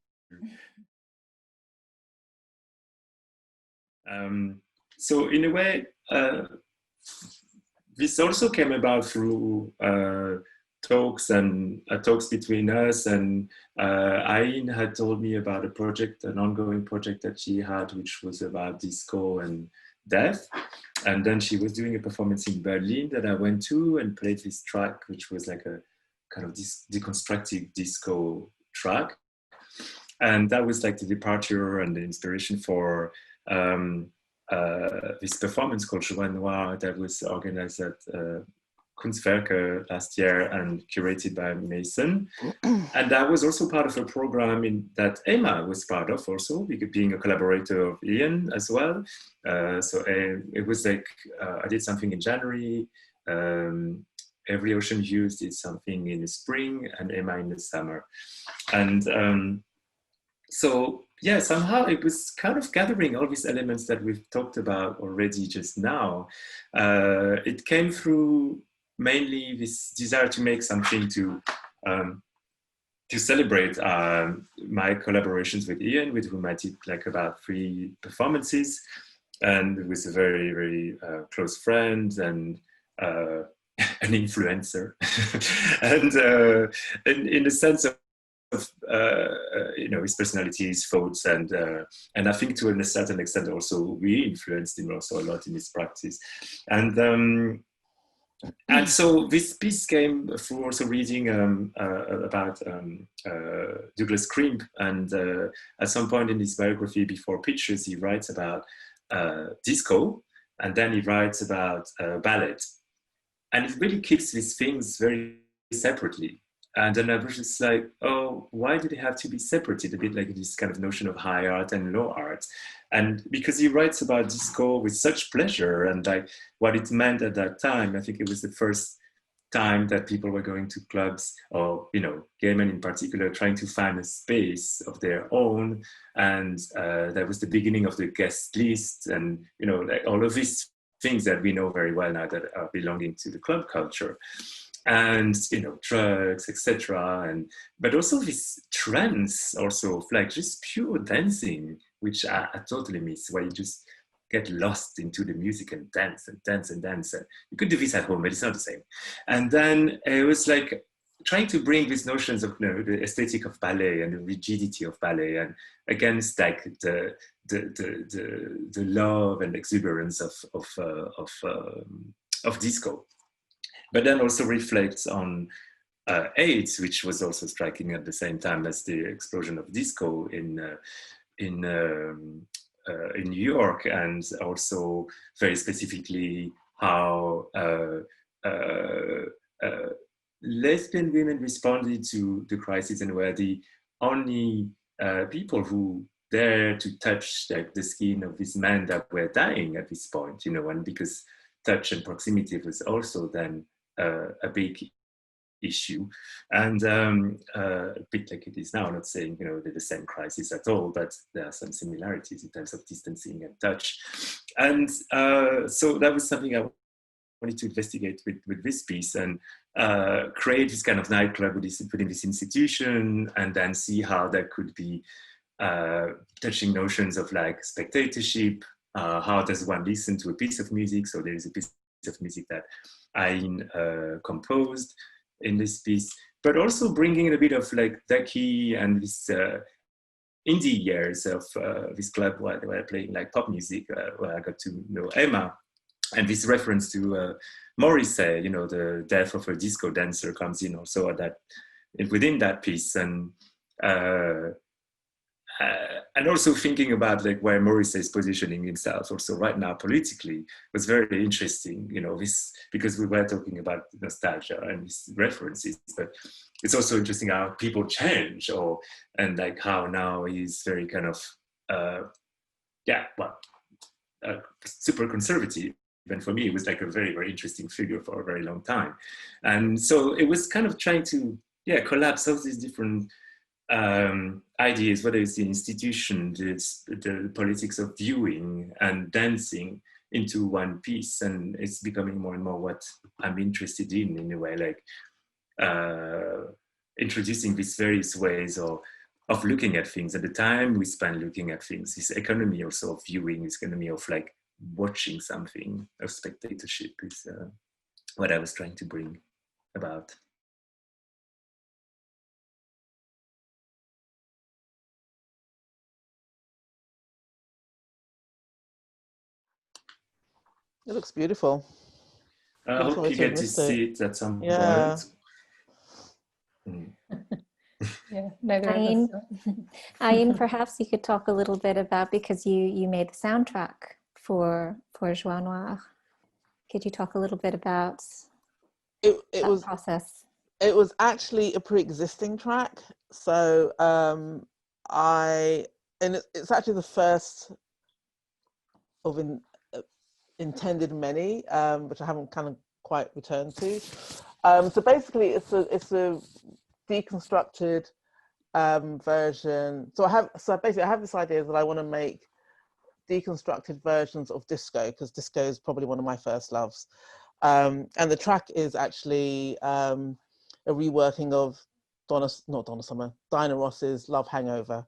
So in a way, this also came about through talks between us, and Aine had told me about a project, an ongoing project that she had, which was about disco and death. And then she was doing a performance in Berlin that I went to and played this track, which was like a kind of deconstructive disco track. And that was like the departure and the inspiration for this performance called Joie Noire that was organized at Kunstwerke last year and curated by Mason. And that was also part of a program that Emma was part of also, being a collaborator of Ian as well. So it was like, I did something in January, Every Ocean Views did something in the spring, and Emma in the summer. And so yeah, somehow it was kind of gathering all these elements that we've talked about already just now. It came through mainly this desire to make something to celebrate my collaborations with Ian, with whom I did like about 3 performances, and it was a very, very close friend and an influencer, and in the sense of his personality, his thoughts, and I think to a certain extent also we influenced him also a lot in his practice, and so this piece came through also reading about Douglas Crimp, and at some point in his biography, Before Pictures, he writes about disco, and then he writes about ballet, and it really keeps these things very separately. And then I was just like, oh, why do they have to be separated? A bit like this kind of notion of high art and low art. And because he writes about disco with such pleasure and like what it meant at that time, I think it was the first time that people were going to clubs, or, gay men in particular, trying to find a space of their own. And that was the beginning of the guest list and, like all of these things that we know very well now that are belonging to the club culture. And drugs, etc. But also this trance, also of like just pure dancing, which I totally miss, where you just get lost into the music and dance and dance and dance. And you could do this at home, but it's not the same. And then it was like trying to bring these notions of the aesthetic of ballet and the rigidity of ballet, and against like the love and exuberance of disco. But then also reflects on AIDS, which was also striking at the same time as the explosion of disco in New York, and also very specifically how lesbian women responded to the crisis and were the only people who dared to touch like the skin of these men that were dying at this point, and because touch and proximity was also then a big issue, and a bit like it is now. I'm not saying they're the same crisis at all, but there are some similarities in terms of distancing and touch. And so that was something I wanted to investigate with this piece, and create this kind of nightclub within this institution, and then see how that could be touching notions of like spectatorship. How does one listen to a piece of music? So there is a piece of music that Aine composed in this piece, but also bringing in a bit of like Ducky and this indie years of this club where they were playing like pop music, where I got to know Emma, and this reference to Morrissey, the death of a disco dancer comes in also at that within that piece, uh, and also thinking about like where Morrissey is positioning himself also right now politically was very interesting, you know, this, because we were talking about nostalgia and these references, but it's also interesting how people change, and like how now he's very kind of super conservative. And for me, it was like a very, very interesting figure for a very long time. And so it was kind of trying to collapse all these different ideas, whether it's the institution, the politics of viewing and dancing, into one piece. And it's becoming more and more what I'm interested in a way, like introducing these various ways of looking at things. At the time we spend looking at things, this economy also of viewing, this economy of like watching something, of spectatorship, is what I was trying to bring about. It looks beautiful. I hope you get to see it at some point. Mm. Yeah, neither of Ayin, us. Ayin, perhaps you could talk a little bit about, because you made the soundtrack for Joie Noire. Could you talk a little bit about it that process? It was actually a pre-existing track. So it's actually the first of intended many, which I haven't kind of quite returned to. So basically, it's a deconstructed version. So I have this idea that I want to make deconstructed versions of disco, because disco is probably one of my first loves. And the track is actually a reworking of Dinah Ross's Love Hangover.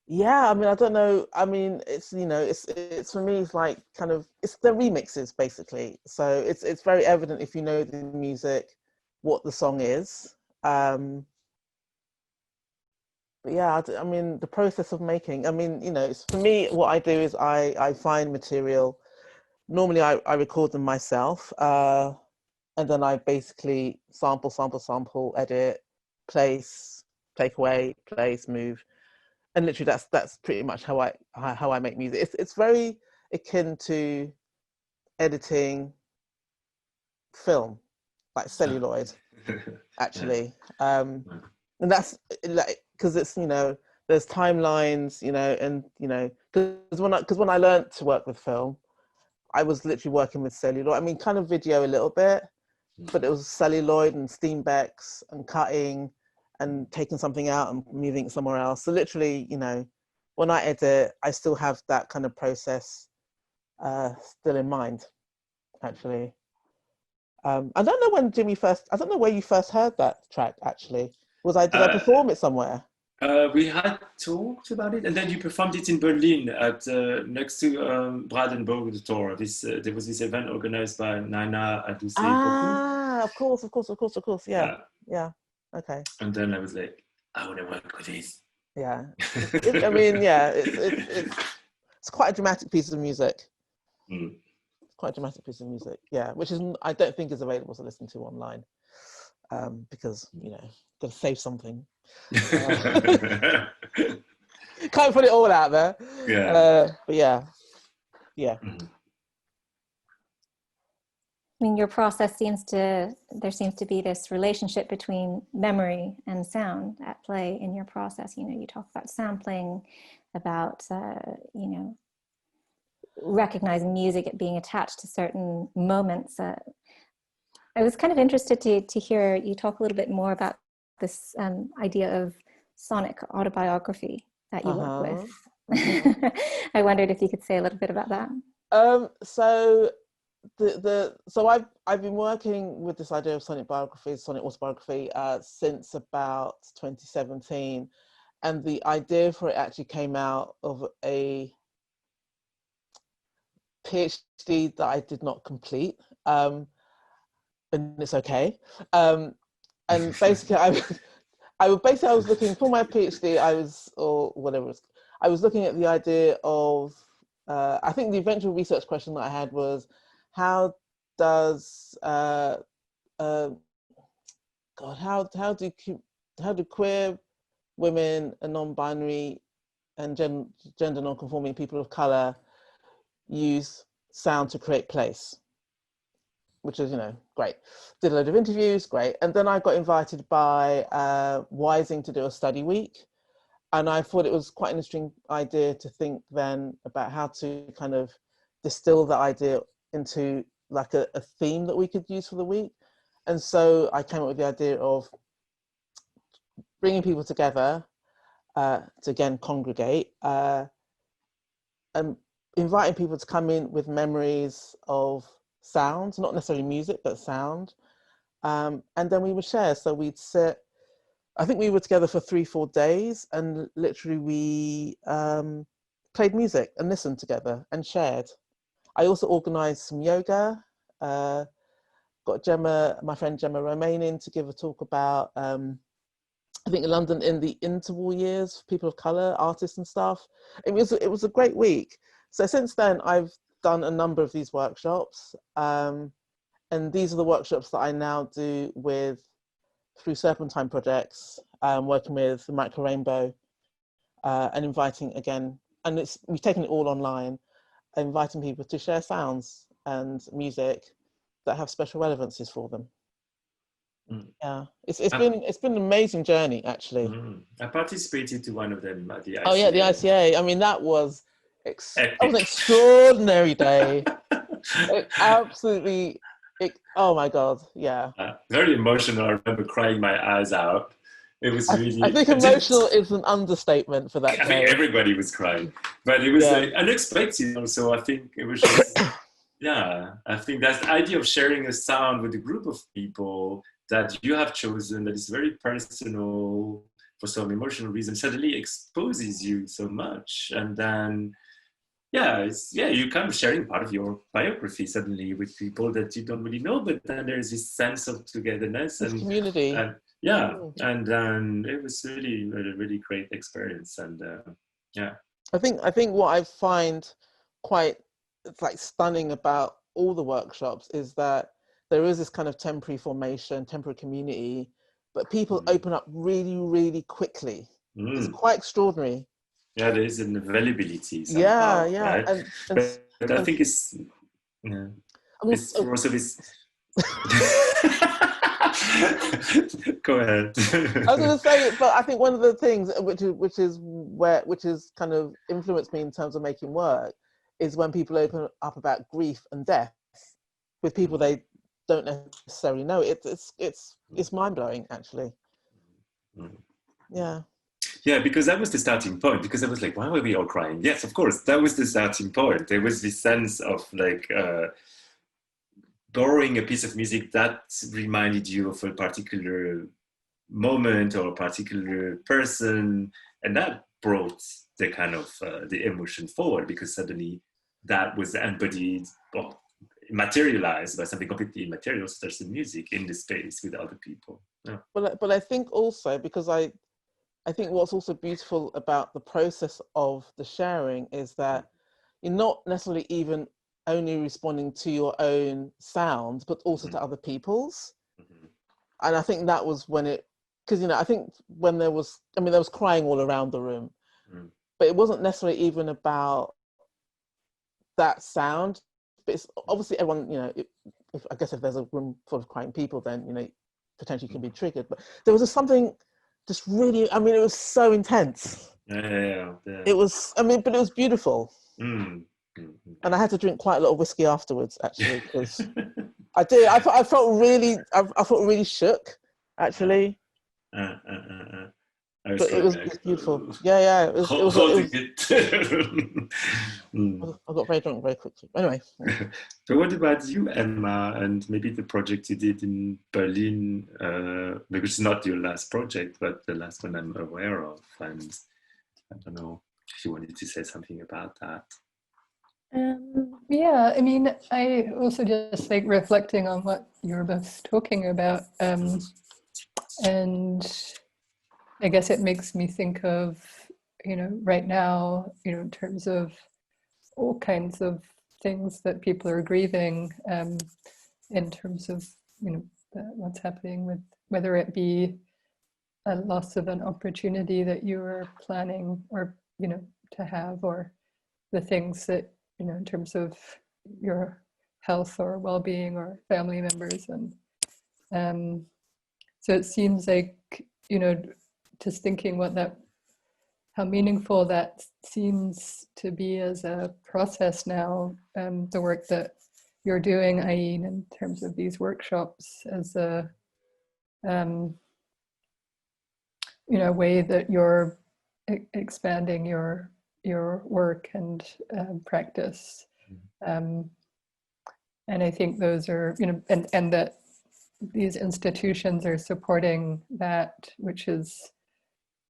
Yeah, I mean, I don't know. I mean, it's, you know, it's for me, it's like kind of, it's the remixes basically. So it's very evident if you know the music, what the song is. But yeah, I mean, the process of making, I mean, you know, it's, for me, what I do is I find material. Normally I record them myself, and then I basically sample, edit, place, take away, place, move. And literally that's pretty much how I make music. It's very akin to editing film, like celluloid, actually. And that's like, because it's, you know, there's timelines, you know, and, you know, because when I learned to work with film, I was literally working with celluloid. I mean, kind of video a little bit, but it was celluloid and Steenbecks and cutting and taking something out and moving it somewhere else. So literally, you know, when I edit, I still have that kind of process still in mind, actually. I don't know when I don't know where you first heard that track, actually. Did I perform it somewhere? We had talked about it, and then you performed it in Berlin at next to Brandenburg Tor. There was this event organized by Nina Adusei. Ah, of course. Yeah. Okay. And then I was like, I want to work with this. Yeah. I mean, yeah, it's quite a dramatic piece of music. Mm. Quite a dramatic piece of music, yeah, which is, I don't think is available to listen to online, because, you know, got to save something. Can't put it all out there. Yeah. But yeah. Mm-hmm. I mean, your process there seems to be this relationship between memory and sound at play in your process. You know, you talk about sampling, about, you know, recognizing music being attached to certain moments. I was kind of interested to hear you talk a little bit more about this idea of sonic autobiography that you work with. I wondered if you could say a little bit about that. So I've been working with this idea of sonic autobiography since about 2017, and the idea for it actually came out of a PhD that I did not complete, and it's okay. And basically, I was looking for my PhD. I was looking at the idea of. I think the eventual research question that I had was, how does God, how do queer women and non-binary and gender non-conforming people of color use sound to create place, which is, great. Did a load of interviews, great. And then I got invited by Wising to do a study week. And I thought it was quite an interesting idea to think then about how to kind of distill the idea into like a theme that we could use for the week. And so I came up with the idea of bringing people together to again congregate and inviting people to come in with memories of sound, not necessarily music, but sound. And then we would share. So we'd sit, I think we were together for 3-4 days, and literally we played music and listened together and shared. I also organised some yoga, got Gemma, my friend Gemma Romain, in to give a talk about, I think in London in the interwar years, people of colour, artists and stuff. It was a great week. So since then, I've done a number of these workshops. And these are the workshops that I now do through Serpentine projects, working with the Micro Rainbow and inviting again, and we've taken it all online, inviting people to share sounds and music that have special relevances for them. Yeah, it's been an amazing journey, actually. I participated to one of them at the ICA. Oh yeah, the ICA. I mean, that was an extraordinary day. Absolutely. Oh my God, yeah. Very emotional. I remember crying my eyes out. It was really. I think emotional is an understatement for that. I think everybody was crying, but it was unexpected. Also, I think it was just. Yeah, I think that's the idea of sharing a sound with a group of people that you have chosen, that is very personal for some emotional reason, suddenly exposes you so much. And then, you come sharing part of your biography suddenly with people that you don't really know, but then there's this sense of togetherness and community. And then it was really, really, really great experience. And I think what I find quite stunning about all the workshops is that there is this kind of temporary formation, temporary community, but people open up really, really quickly. It's quite extraordinary. Yeah, there is an availability somehow. Yeah. Right? But I think it's also this. Go ahead. I was going to say, but I think one of the things which is kind of influenced me in terms of making work is when people open up about grief and death with people they don't necessarily know. It's mind-blowing, actually. Yeah, because that was the starting point. Because I was like, why were we all crying? Yes, of course, that was the starting point. There was this sense of borrowing a piece of music that reminded you of a particular moment or a particular person, and that brought the kind of the emotion forward, because suddenly that was embodied or materialized by something completely immaterial, such as the music in the space with other people. Yeah. But I think also, because I think what's also beautiful about the process of the sharing is that you're not necessarily even only responding to your own sounds, but also to other people's. And I think that was when because I think when there was crying all around the room, but it wasn't necessarily even about that sound. But it's obviously everyone, I guess if there's a room full of crying people, then potentially can be triggered. But there was just something just really, it was so intense. Yeah. It was, but it was beautiful. And I had to drink quite a lot of whiskey afterwards, actually, because I did. I felt really shook, actually. But it was beautiful. Yeah. It was I got very drunk very quickly. Anyway. So what about you, Emma, and maybe the project you did in Berlin, because it's not your last project, but the last one I'm aware of, and I don't know if you wanted to say something about that. I also just reflecting on what you were both talking about, and I guess it makes me think of, right now, in terms of all kinds of things that people are grieving, in terms of, what's happening with whether it be a loss of an opportunity that you were planning or, you know, to have, or the things that, you know, in terms of your health or well-being or family members. And so it seems like, you know, just thinking how meaningful that seems to be as a process now, the work that you're doing, Ayin, in terms of these workshops, as a you know, way that you're expanding your work and practice. And I think those are, you know, and that these institutions are supporting that, which is,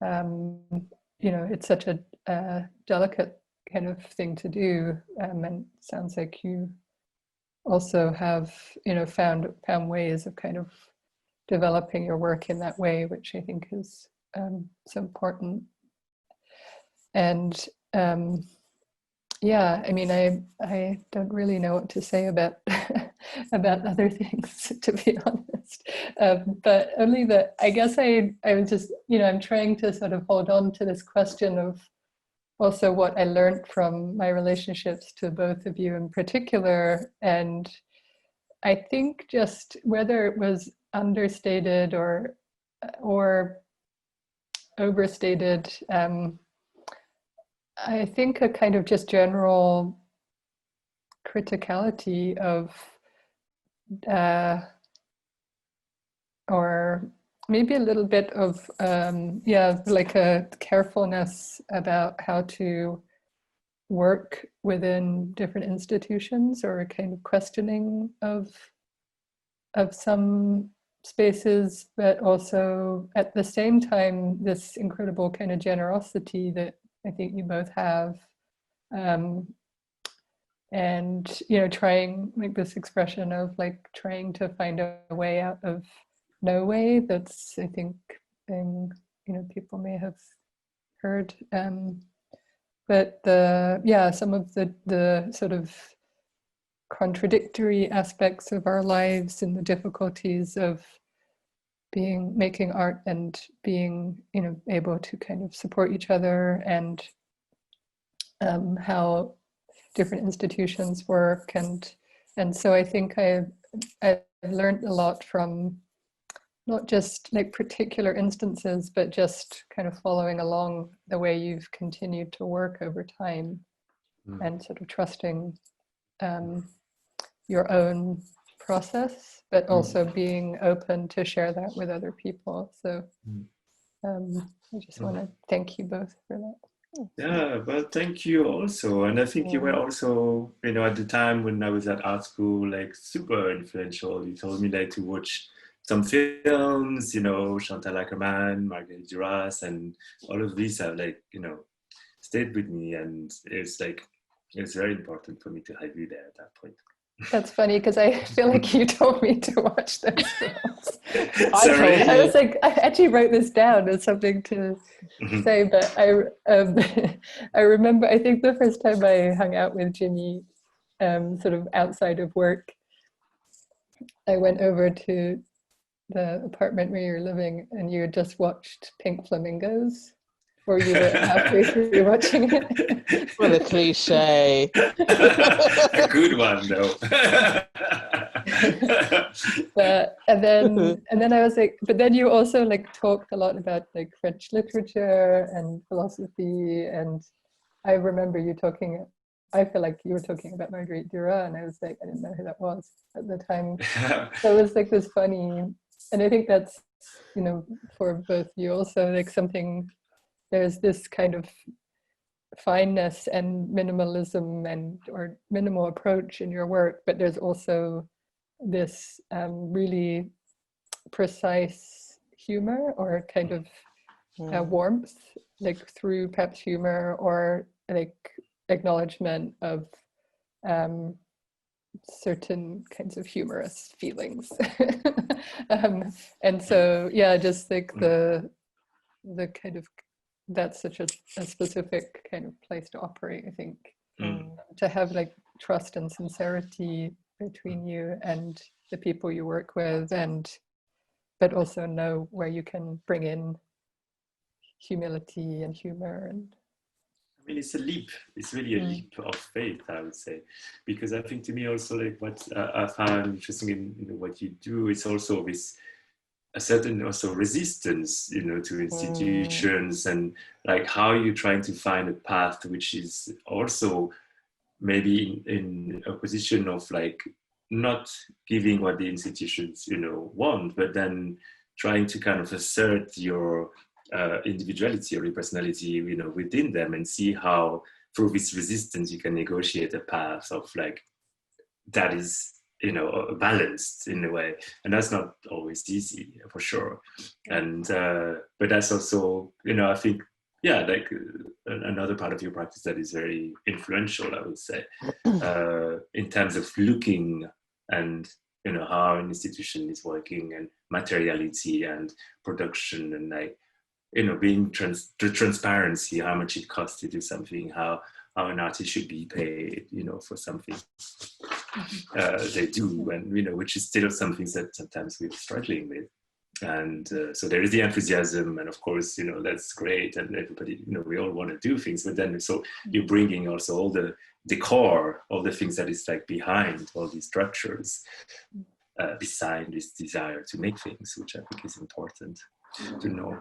you know, it's such a delicate kind of thing to do. And it sounds like you also have, you know, found ways of kind of developing your work in that way, which I think is so important. And yeah, I mean, I don't really know what to say about about other things, to be honest. But only that I guess I was just, you know, I'm trying to sort of hold on to this question of also what I learned from my relationships to both of you in particular. And I think just whether it was understated or overstated, I think a kind of just general criticality of, or maybe a little bit of, yeah, like a carefulness about how to work within different institutions, or a kind of questioning of some spaces, but also at the same time, this incredible kind of generosity that I think you both have. And, you know, trying, like this expression of like trying to find a way out of no way, that's, I think, you know, people may have heard. But yeah, some of the sort of contradictory aspects of our lives and the difficulties of making art and being, you know, able to kind of support each other, and how different institutions work, and so I think I've learned a lot from not just like particular instances, but just kind of following along the way you've continued to work over time, and sort of trusting your own process, but also being open to share that with other people. So I just want to thank you both for that. Yeah, well, thank you also. And I think you were also, you know, at the time when I was at art school, like super influential. You told me like to watch some films, you know, Chantal Ackerman, Marguerite Duras, and all of these have like, you know, stayed with me. And it's like, it's very important for me to have you there at that point. That's funny, because I feel like you told me to watch those films. Sorry. I was like, I actually wrote this down as something to say, but I remember, I think the first time I hung out with Jimmy, sort of outside of work, I went over to the apartment where you're living, and you had just watched Pink Flamingos, or you were halfway through watching it. What a cliche. A good one, though. And then I was like, but then you also like talked a lot about like French literature and philosophy, and I remember you talking, I feel like you were talking about Marguerite Duras, and I was like, I didn't know who that was at the time. So it was like this funny, and I think that's, you know, for both you also, like something, there's this kind of fineness and minimalism and or minimal approach in your work, but there's also this really precise humor, or kind of warmth, like through perhaps humor, or like acknowledgement of certain kinds of humorous feelings. And so yeah, just like the kind of, that's such a specific kind of place to operate, I think. To have like trust and sincerity between you and the people you work with, and but also know where you can bring in humility and humor. And I mean, it's a leap. It's really a leap of faith, I would say, because I think to me also like what I found interesting in what you do is also this a certain also resistance, to institutions, and like how you're trying to find a path which is also maybe in a position of like not giving what the institutions want, but then trying to kind of assert your individuality or your personality within them, and see how through this resistance you can negotiate a path of like that is balanced in a way, and that's not always easy for sure. And but that's also I think like another part of your practice that is very influential, I would say, in terms of looking and how an institution is working, and materiality and production, and like being the transparency, how much it costs to do something, how an artist should be paid for something they do, and which is still something that sometimes we're struggling with. And so there is the enthusiasm, and of course that's great, and everybody we all want to do things, but then so you're bringing also all the decor, all the things that is like behind all these structures, beside this desire to make things, which I think is important to know.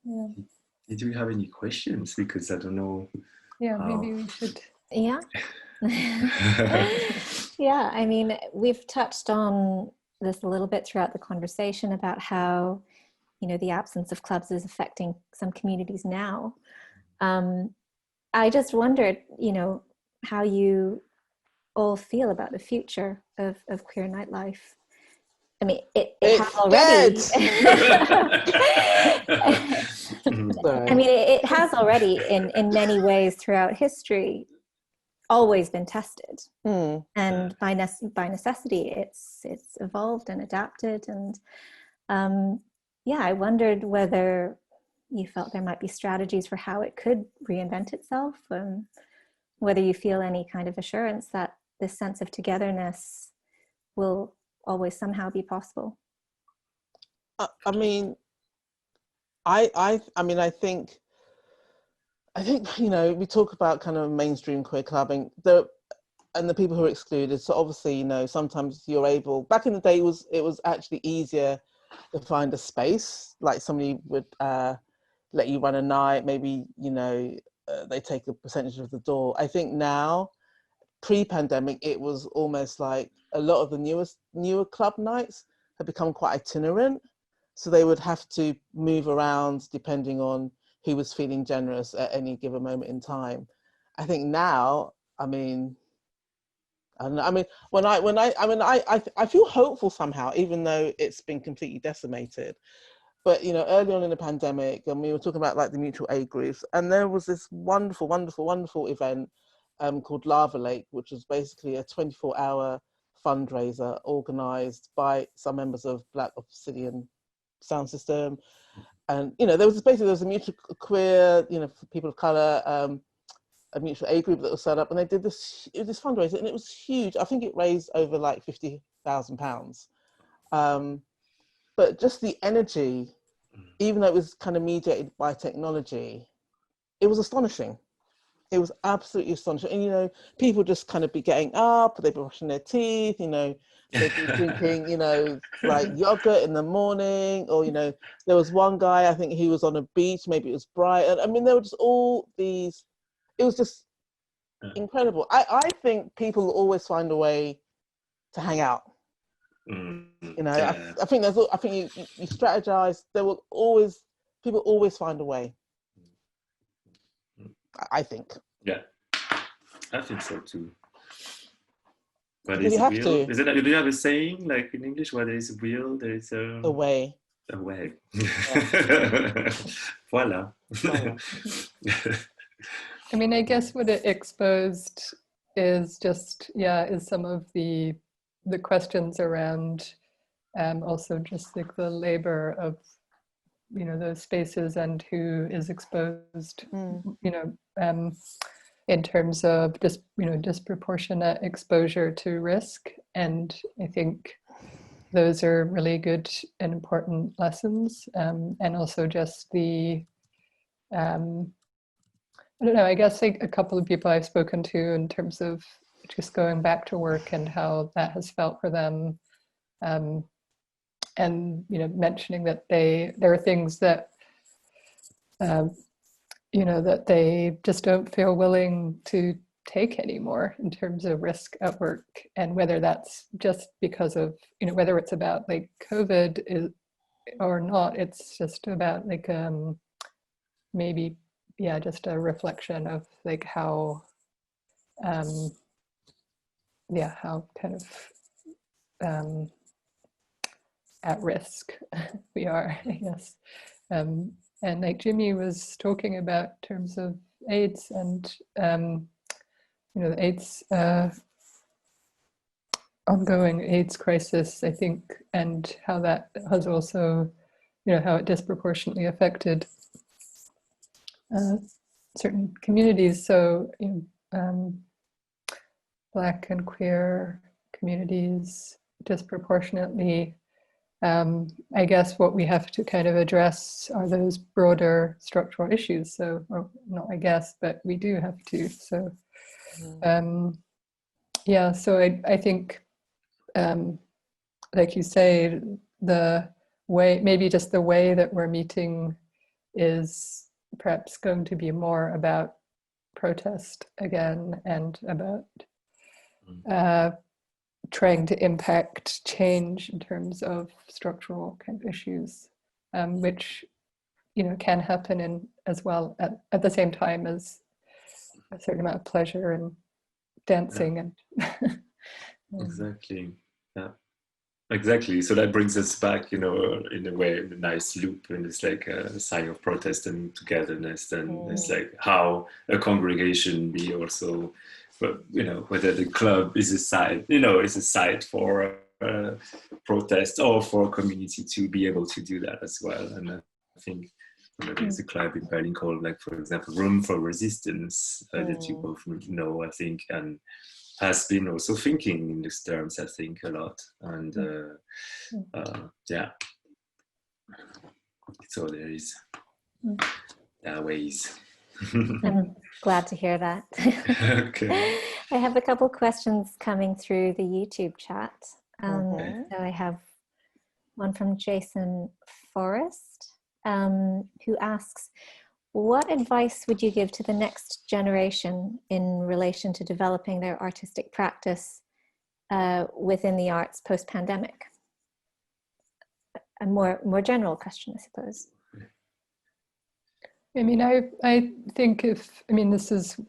Do you have any questions? Because I don't know. Maybe we should. Yeah. Yeah, I mean, we've touched on this a little bit throughout the conversation about how the absence of clubs is affecting some communities now. I just wondered how you all feel about the future of queer nightlife. I mean, it has already. I mean, it has already, in many ways throughout history, always been tested, and by necessity, it's evolved and adapted. And I wondered whether you felt there might be strategies for how it could reinvent itself, and whether you feel any kind of assurance that this sense of togetherness will always somehow be possible. I mean, I think we talk about kind of mainstream queer clubbing, and the people who are excluded. So obviously, sometimes you're able. Back in the day, it was actually easier to find a space. Like somebody would let you run a night. Maybe they take a percentage of the door. I think now, pre-pandemic, it was almost like a lot of the newer club nights have become quite itinerant. So they would have to move around depending on who was feeling generous at any given moment in time. I think now, I feel hopeful somehow, even though it's been completely decimated. But early on in the pandemic, and we were talking about like the mutual aid groups, and there was this wonderful, wonderful, wonderful event called Lava Lake, which was basically a 24-hour fundraiser organised by some members of Black Obsidian Sound System. And there was a mutual queer, for people of colour, a mutual aid group that was set up, and they did this fundraiser, and it was huge. I think it raised over like £50,000. But just the energy, even though it was kind of mediated by technology, it was astonishing. It was absolutely astonishing. And people just kind of be getting up, they'd be brushing their teeth, they'd be drinking, like yogurt in the morning, or there was one guy, I think he was on a beach, maybe it was Brighton. I mean, there were just all these. It was just incredible. I think people will always find a way to hang out. I think you strategize. People always find a way. I think. Yeah, I think so too. But you have to. Is it? Do you have a saying like in English? Where there is a will, there is a way. A way. Yeah. Voila. I mean, I guess what it exposed is just, is some of the questions around also just like the labor of, those spaces and who is exposed, in terms of just, disproportionate exposure to risk. And I think those are really good and important lessons. And also just the, I don't know, I guess like a couple of people I've spoken to in terms of just going back to work and how that has felt for them. And, you know, mentioning that there are things that, you know, that they just don't feel willing to take anymore in terms of risk at work, and whether that's just because of, you know, whether it's about like COVID or not, it's just about like maybe, yeah, just a reflection of like how yeah, how kind of at risk we are, I guess. And like Jimmy was talking about in terms of AIDS and you know, the AIDS ongoing AIDS crisis, I think, and how that has also, you know, how it disproportionately affected certain communities. So, you know, Black and queer communities disproportionately. I guess what we have to kind of address are those broader structural issues. So, or not I guess, but we do have to. So, yeah, so I think, like you say, the way, maybe just the way that we're meeting is perhaps going to be more about protest again and about trying to impact change in terms of structural kind of issues, which, you know, can happen in as well at the same time as a certain amount of pleasure and dancing and Exactly. Yeah. Exactly. So that brings us back, you know, in a way, in a nice loop, and it's like a sign of protest and togetherness. And it's like how a congregation be also, but you know, whether the club is a site, you know, is a site for protest or for a community to be able to do that as well. And I think, you know, there's a club in Berlin called, like, for example, Room for Resistance that you both know, I think, and has been also thinking in these terms, I think, a lot. And yeah, so there is ways. I'm glad to hear that. Okay. I have a couple questions coming through the YouTube chat. So I have one from Jason Forrest, who asks, what advice would you give to the next generation in relation to developing their artistic practice within the arts post-pandemic? A more general question, I suppose. I mean, I think this is,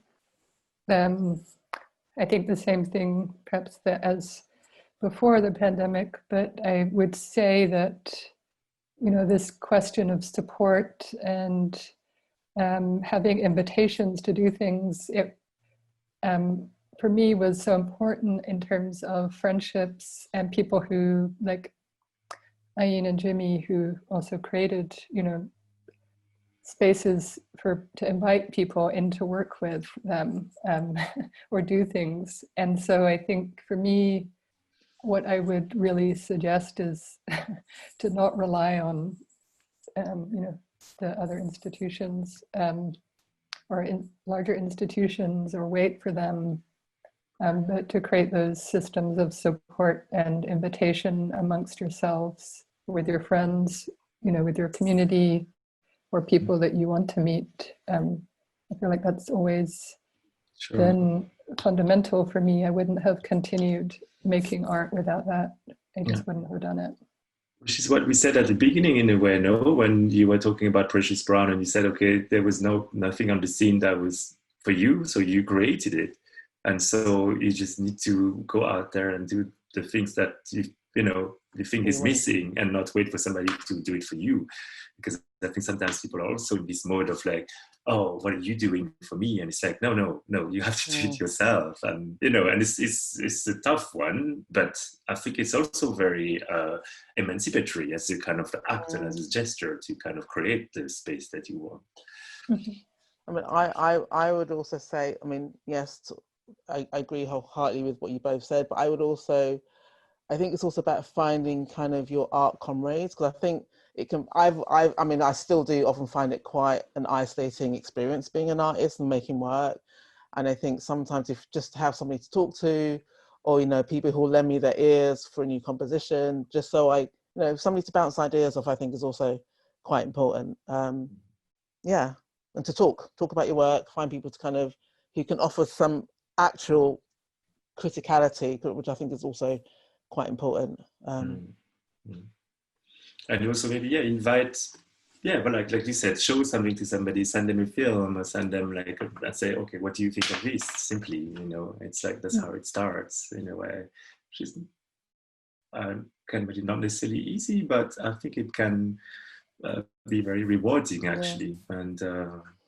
I think the same thing perhaps as before the pandemic, but I would say that, you know, this question of support and having invitations to do things, it, for me, was so important in terms of friendships and people who, like Ayin and Jimmy, who also created, you know, spaces to invite people in to work with them or do things. And so I think for me, what I would really suggest is to not rely on, you know, the other institutions or in larger institutions, or wait for them, but to create those systems of support and invitation amongst yourselves, with your friends, you know, with your community, or people that you want to meet. I feel like that's always been fundamental for me. I wouldn't have continued making art without that. I just wouldn't have done it. Which is what we said at the beginning, in a way, no? When you were talking about Precious Brown, and you said, okay, there was nothing on the scene that was for you, so you created it, and so you just need to go out there and do the things that you think is missing, and not wait for somebody to do it for you. Because I think sometimes people are also in this mode of like, oh, what are you doing for me? And it's like, no, you have to do it yourself. And, you know, and it's a tough one, but I think it's also very emancipatory as a kind of act and as a gesture to kind of create the space that you want. I mean, I would also say, I mean, yes, I agree wholeheartedly with what you both said, but I would also I think it's also about finding kind of your art comrades, because I think it can, I mean, I still do often find it quite an isolating experience being an artist and making work. And I think sometimes if just have somebody to talk to, or, you know, people who will lend me their ears for a new composition, just so I, you know, somebody to bounce ideas off, I think is also quite important. Yeah, and to talk about your work, find people to kind of, who can offer some actual criticality, which I think is also quite important. And also maybe, yeah, invite, yeah, but like you said, show something to somebody, send them a film, or send them like, let's say, okay, what do you think of this? Simply, you know, it's like, that's how it starts in a way. Which is can be not necessarily easy, but I think it can be very rewarding actually. And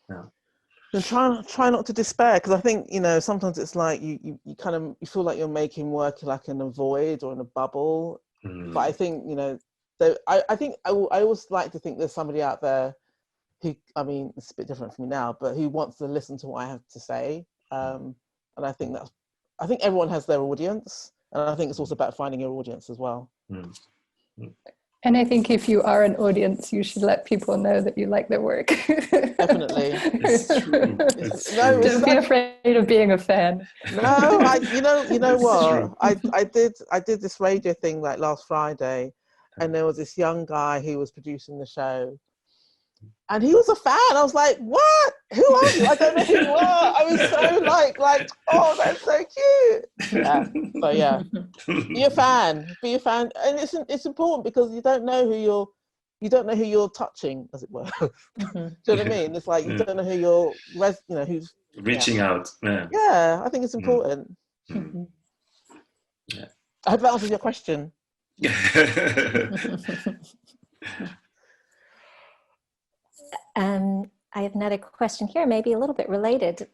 yeah. And try not to despair, because I think, you know, sometimes it's like you kind of, you feel like you're making work like in a void or in a bubble. But I think, you know, I think I always like to think there's somebody out there who, I mean, it's a bit different for me now, but who wants to listen to what I have to say. And I think everyone has their audience, and I think it's also about finding your audience as well. And I think if you are an audience, you should let people know that you like their work. Definitely. It's true. It's true. Don't be afraid of being a fan. No, you know what? True. I did this radio thing like last Friday, and there was this young guy who was producing the show, and he was a fan. I was like, "What? Who are you? I don't know who you are." I was so like, "Oh, that's so cute." Yeah. So yeah, be a fan, and it's important, because you don't know who you're touching, as it were. Do you know what I mean? It's like you don't know who you're, you know, who's reaching out. Yeah. Yeah, I think it's important. Yeah. I hope that answers your question. I have another question here, maybe a little bit related.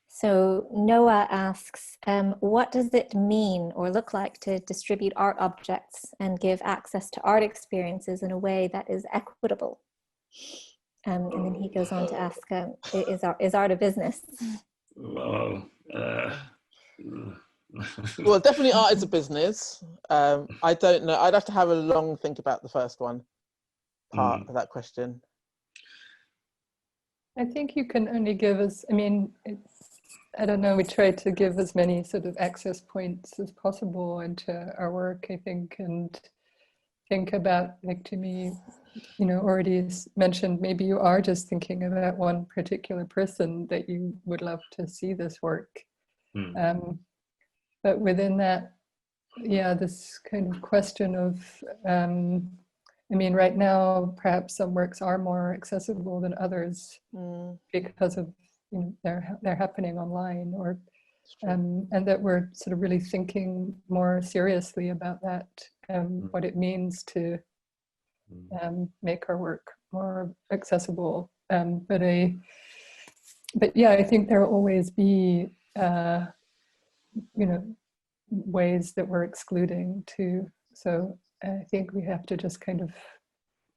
So Noah asks, what does it mean or look like to distribute art objects and give access to art experiences in a way that is equitable? And then he goes on to ask, is art a business? Well, well, definitely art is a business. I don't know. I'd have to have a long think about the first one part of that question. I think you can only give us, I mean, I don't know, we try to give as many sort of access points as possible into our work, I think, and think about, like, to me, you know, already mentioned, maybe you are just thinking about one particular person that you would love to see this work. But within that, yeah, this kind of question of, I mean, right now, perhaps some works are more accessible than others because of, you know, they're happening online, or and that we're sort of really thinking more seriously about that, what it means to make our work more accessible. But yeah, I think there will always be, you know, ways that we're excluding too. So I think we have to just kind of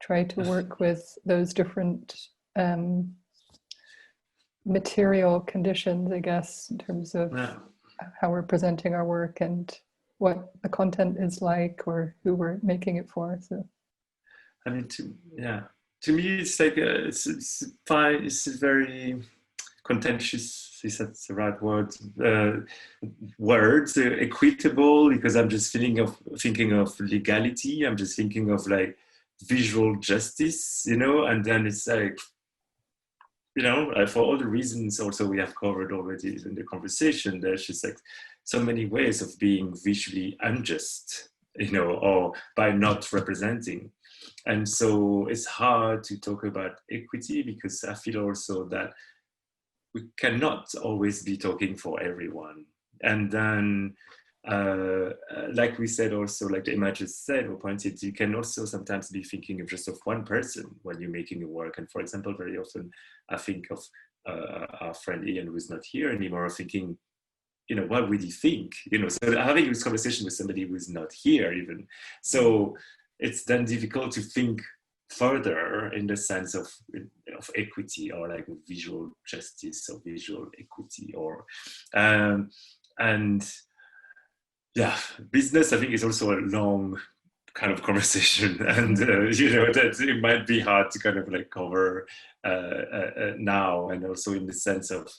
try to work with those different material conditions, I guess, in terms of how we're presenting our work and what the content is like, or who we're making it for. So, I mean, to me, it's like it's fine. It's very contentious, is that the right word? Words, equitable, because I'm just thinking of legality. I'm just thinking of like visual justice, you know, and then it's like, you know, for all the reasons also we have covered already in the conversation, there's just like so many ways of being visually unjust, you know, or by not representing. And so it's hard to talk about equity, because I feel also that we cannot always be talking for everyone. And then, like we said also, like the images said or pointed, you can also sometimes be thinking of just of one person when you're making a work. And for example, very often I think of our friend Ian, who's not here anymore, thinking, you know, what would he think? You know, so having this conversation with somebody who's not here even. So it's then difficult to think further in the sense of equity, or like visual justice or visual equity, or and Yeah, business, I think, is also a long kind of conversation, and that it might be hard to kind of like cover now, and also in the sense of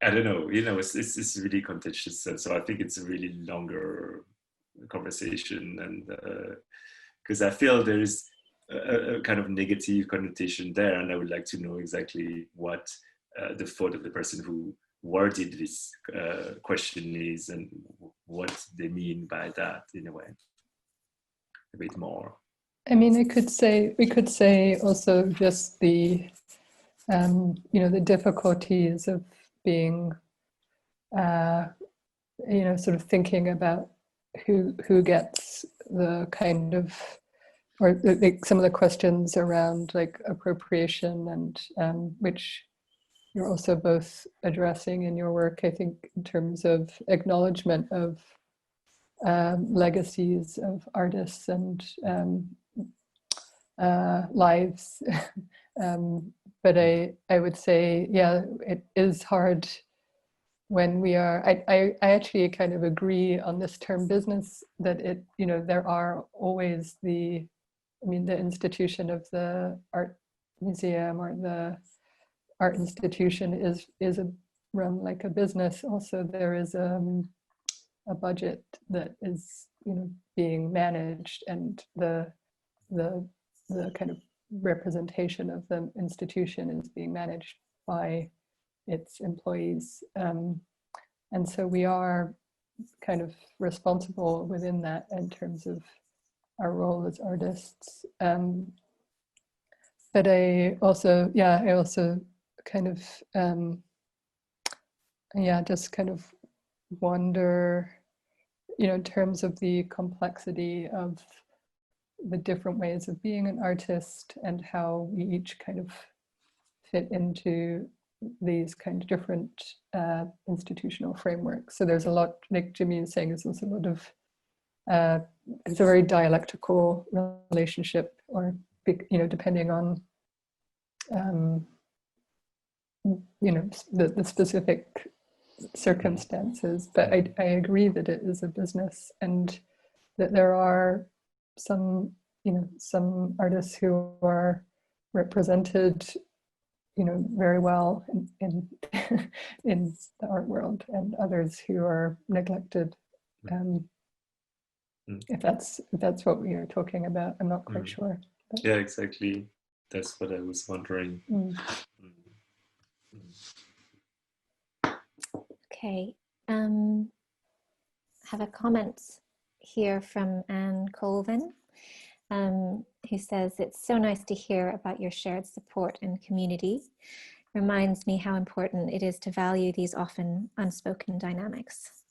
I don't know, it's really contentious, and so I think it's a really longer conversation, and because I feel there is a kind of negative connotation there, and I would like to know exactly what the thought of the person who worded this question is, and what they mean by that in a way, a bit more. I mean, we could say also just the, the difficulties of being, sort of thinking about who gets the kind of, or like some of the questions around like appropriation, and which you're also both addressing in your work, I think, in terms of acknowledgement of legacies of artists and lives. But I would say, yeah, it is hard when we are, I actually kind of agree on this term business, that it, there are always the institution of the art museum or the art institution is run like a business. Also, there is a budget that is being managed, and the kind of representation of the institution is being managed by its employees, and so we are kind of responsible within that in terms of our role as artists. But I also kind of just kind of wonder, in terms of the complexity of the different ways of being an artist, and how we each kind of fit into these kind of different institutional frameworks. So there's a lot, like Jimmy is saying, there's also a lot of, it's a very dialectical relationship, or, depending on, the specific circumstances. But I agree that it is a business, and that there are some artists who are represented very well in in the art world, and others who are neglected. If that's what we are talking about, I'm not quite sure. But. Yeah, exactly. That's what I was wondering. Okay. Have a comment here from Anne Colvin, who says, "It's so nice to hear about your shared support and community. Reminds me how important it is to value these often unspoken dynamics."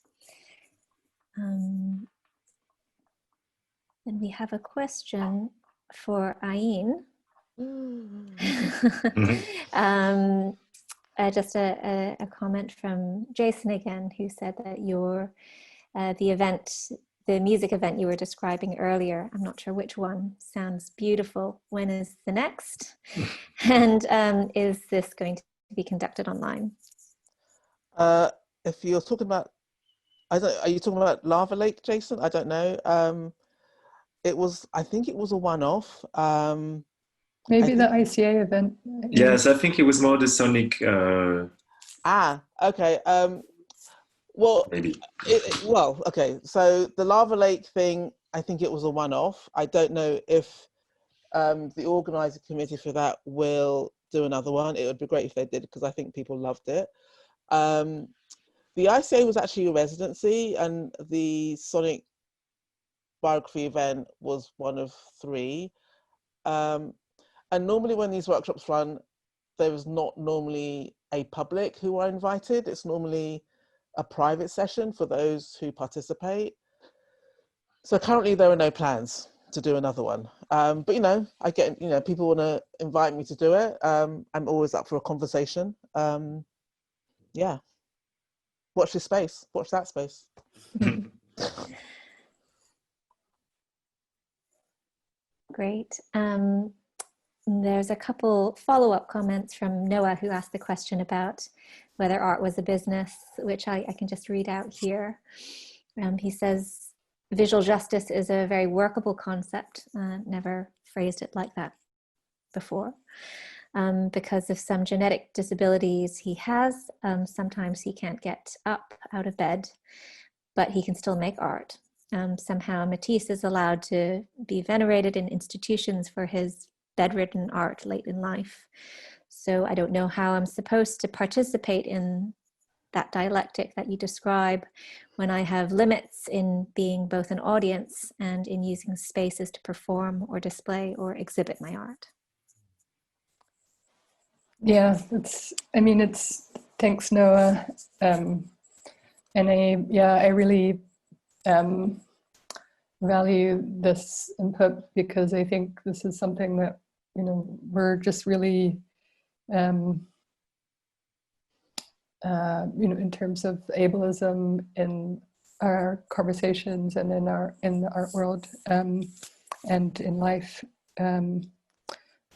Then we have a question for Ayin. Just a comment from Jason again, who said that the music event you were describing earlier, I'm not sure which one, sounds beautiful. When is the next? And is this going to be conducted online? If you're talking about, are you talking about Lava Lake, Jason? I don't know. I think it was a one-off. Maybe the ICA event. Yes, I think it was more the Sonic. Okay. Well, maybe. Okay. So the Lava Lake thing, I think it was a one-off. I don't know if the organizing committee for that will do another one. It would be great if they did, because I think people loved it. The ICA was actually a residency, and the Sonic biography event was one of 3. And normally when these workshops run, there is not normally a public who are invited. It's normally a private session for those who participate. So currently there are no plans to do another one. But, I get, people want to invite me to do it. I'm always up for a conversation. Yeah. Watch this space, watch that space. Great. There's a couple follow-up comments from Noah, who asked the question about whether art was a business, which I can just read out here. He says, visual justice is a very workable concept. Never phrased it like that before. Because of some genetic disabilities he has, sometimes he can't get up out of bed, but he can still make art. Somehow Matisse is allowed to be venerated in institutions for his bedridden art late in life. So I don't know how I'm supposed to participate in that dialectic that you describe when I have limits in being both an audience and in using spaces to perform or display or exhibit my art. Yeah, thanks, Noah. And I really value this input, because I think this is something that, we're just really, in terms of ableism in our conversations and in the art world, and in life,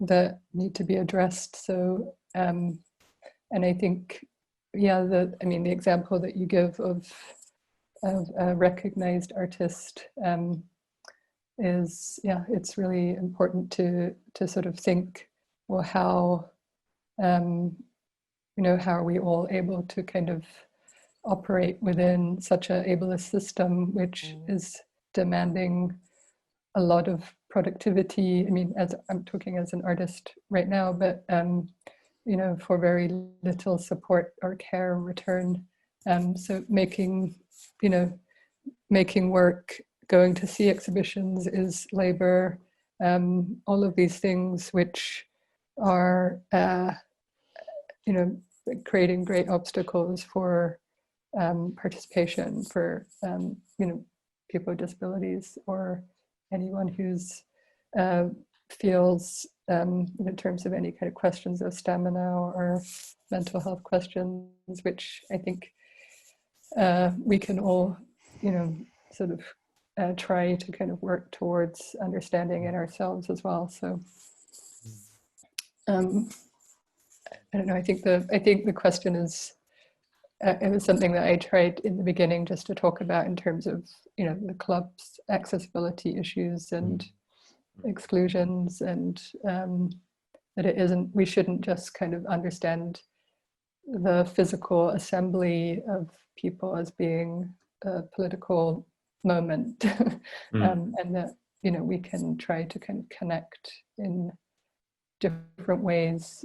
that need to be addressed. So, and I think, the example that you give of a recognized artist is, it's really important to sort of think, well, how are we all able to kind of operate within such a ableist system, which is demanding a lot of productivity. As I'm talking as an artist right now, but for very little support or care in return. So making work, going to see exhibitions is labor. All of these things which are, creating great obstacles for participation for, people with disabilities, or anyone who's feels, in terms of any kind of questions of stamina or mental health questions, which I think we can all, sort of try to kind of work towards understanding in ourselves as well. So I don't know. I think the question is, it was something that I tried in the beginning just to talk about in terms of, the club's accessibility issues and exclusions, and that we shouldn't just kind of understand the physical assembly of people as being a political moment, and that, we can try to kind of connect in different ways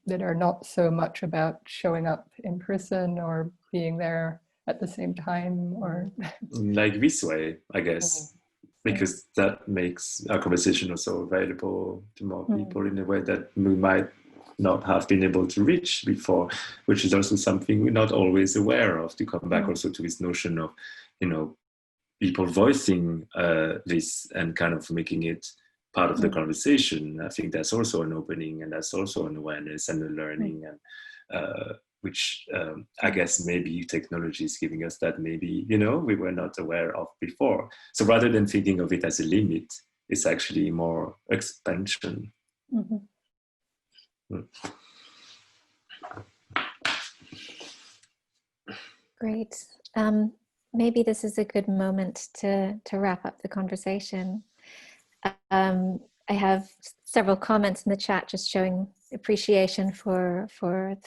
that are not so much about showing up in person or being there at the same time, or like this way, I guess, because that makes our conversation also available to more people in a way that we might not have been able to reach before, which is also something we're not always aware of, to come back also to this notion of, people voicing this and kind of making it part of the conversation. I think that's also an opening, and that's also an awareness and a learning, and which I guess maybe technology is giving us that maybe, we were not aware of before. So rather than thinking of it as a limit, it's actually more expansion. Great. Maybe this is a good moment to wrap up the conversation. I have several comments in the chat just showing appreciation for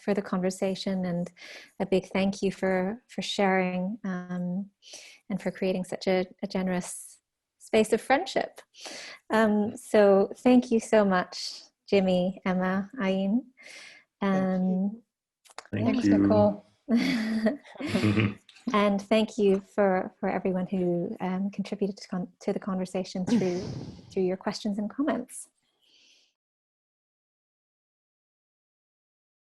the conversation, and a big thank you for sharing and for creating such a generous space of friendship. So thank you so much, Jimmy, Emma, Ayin. Thank you. Nicole. And thank you for everyone who contributed to the conversation through your questions and comments.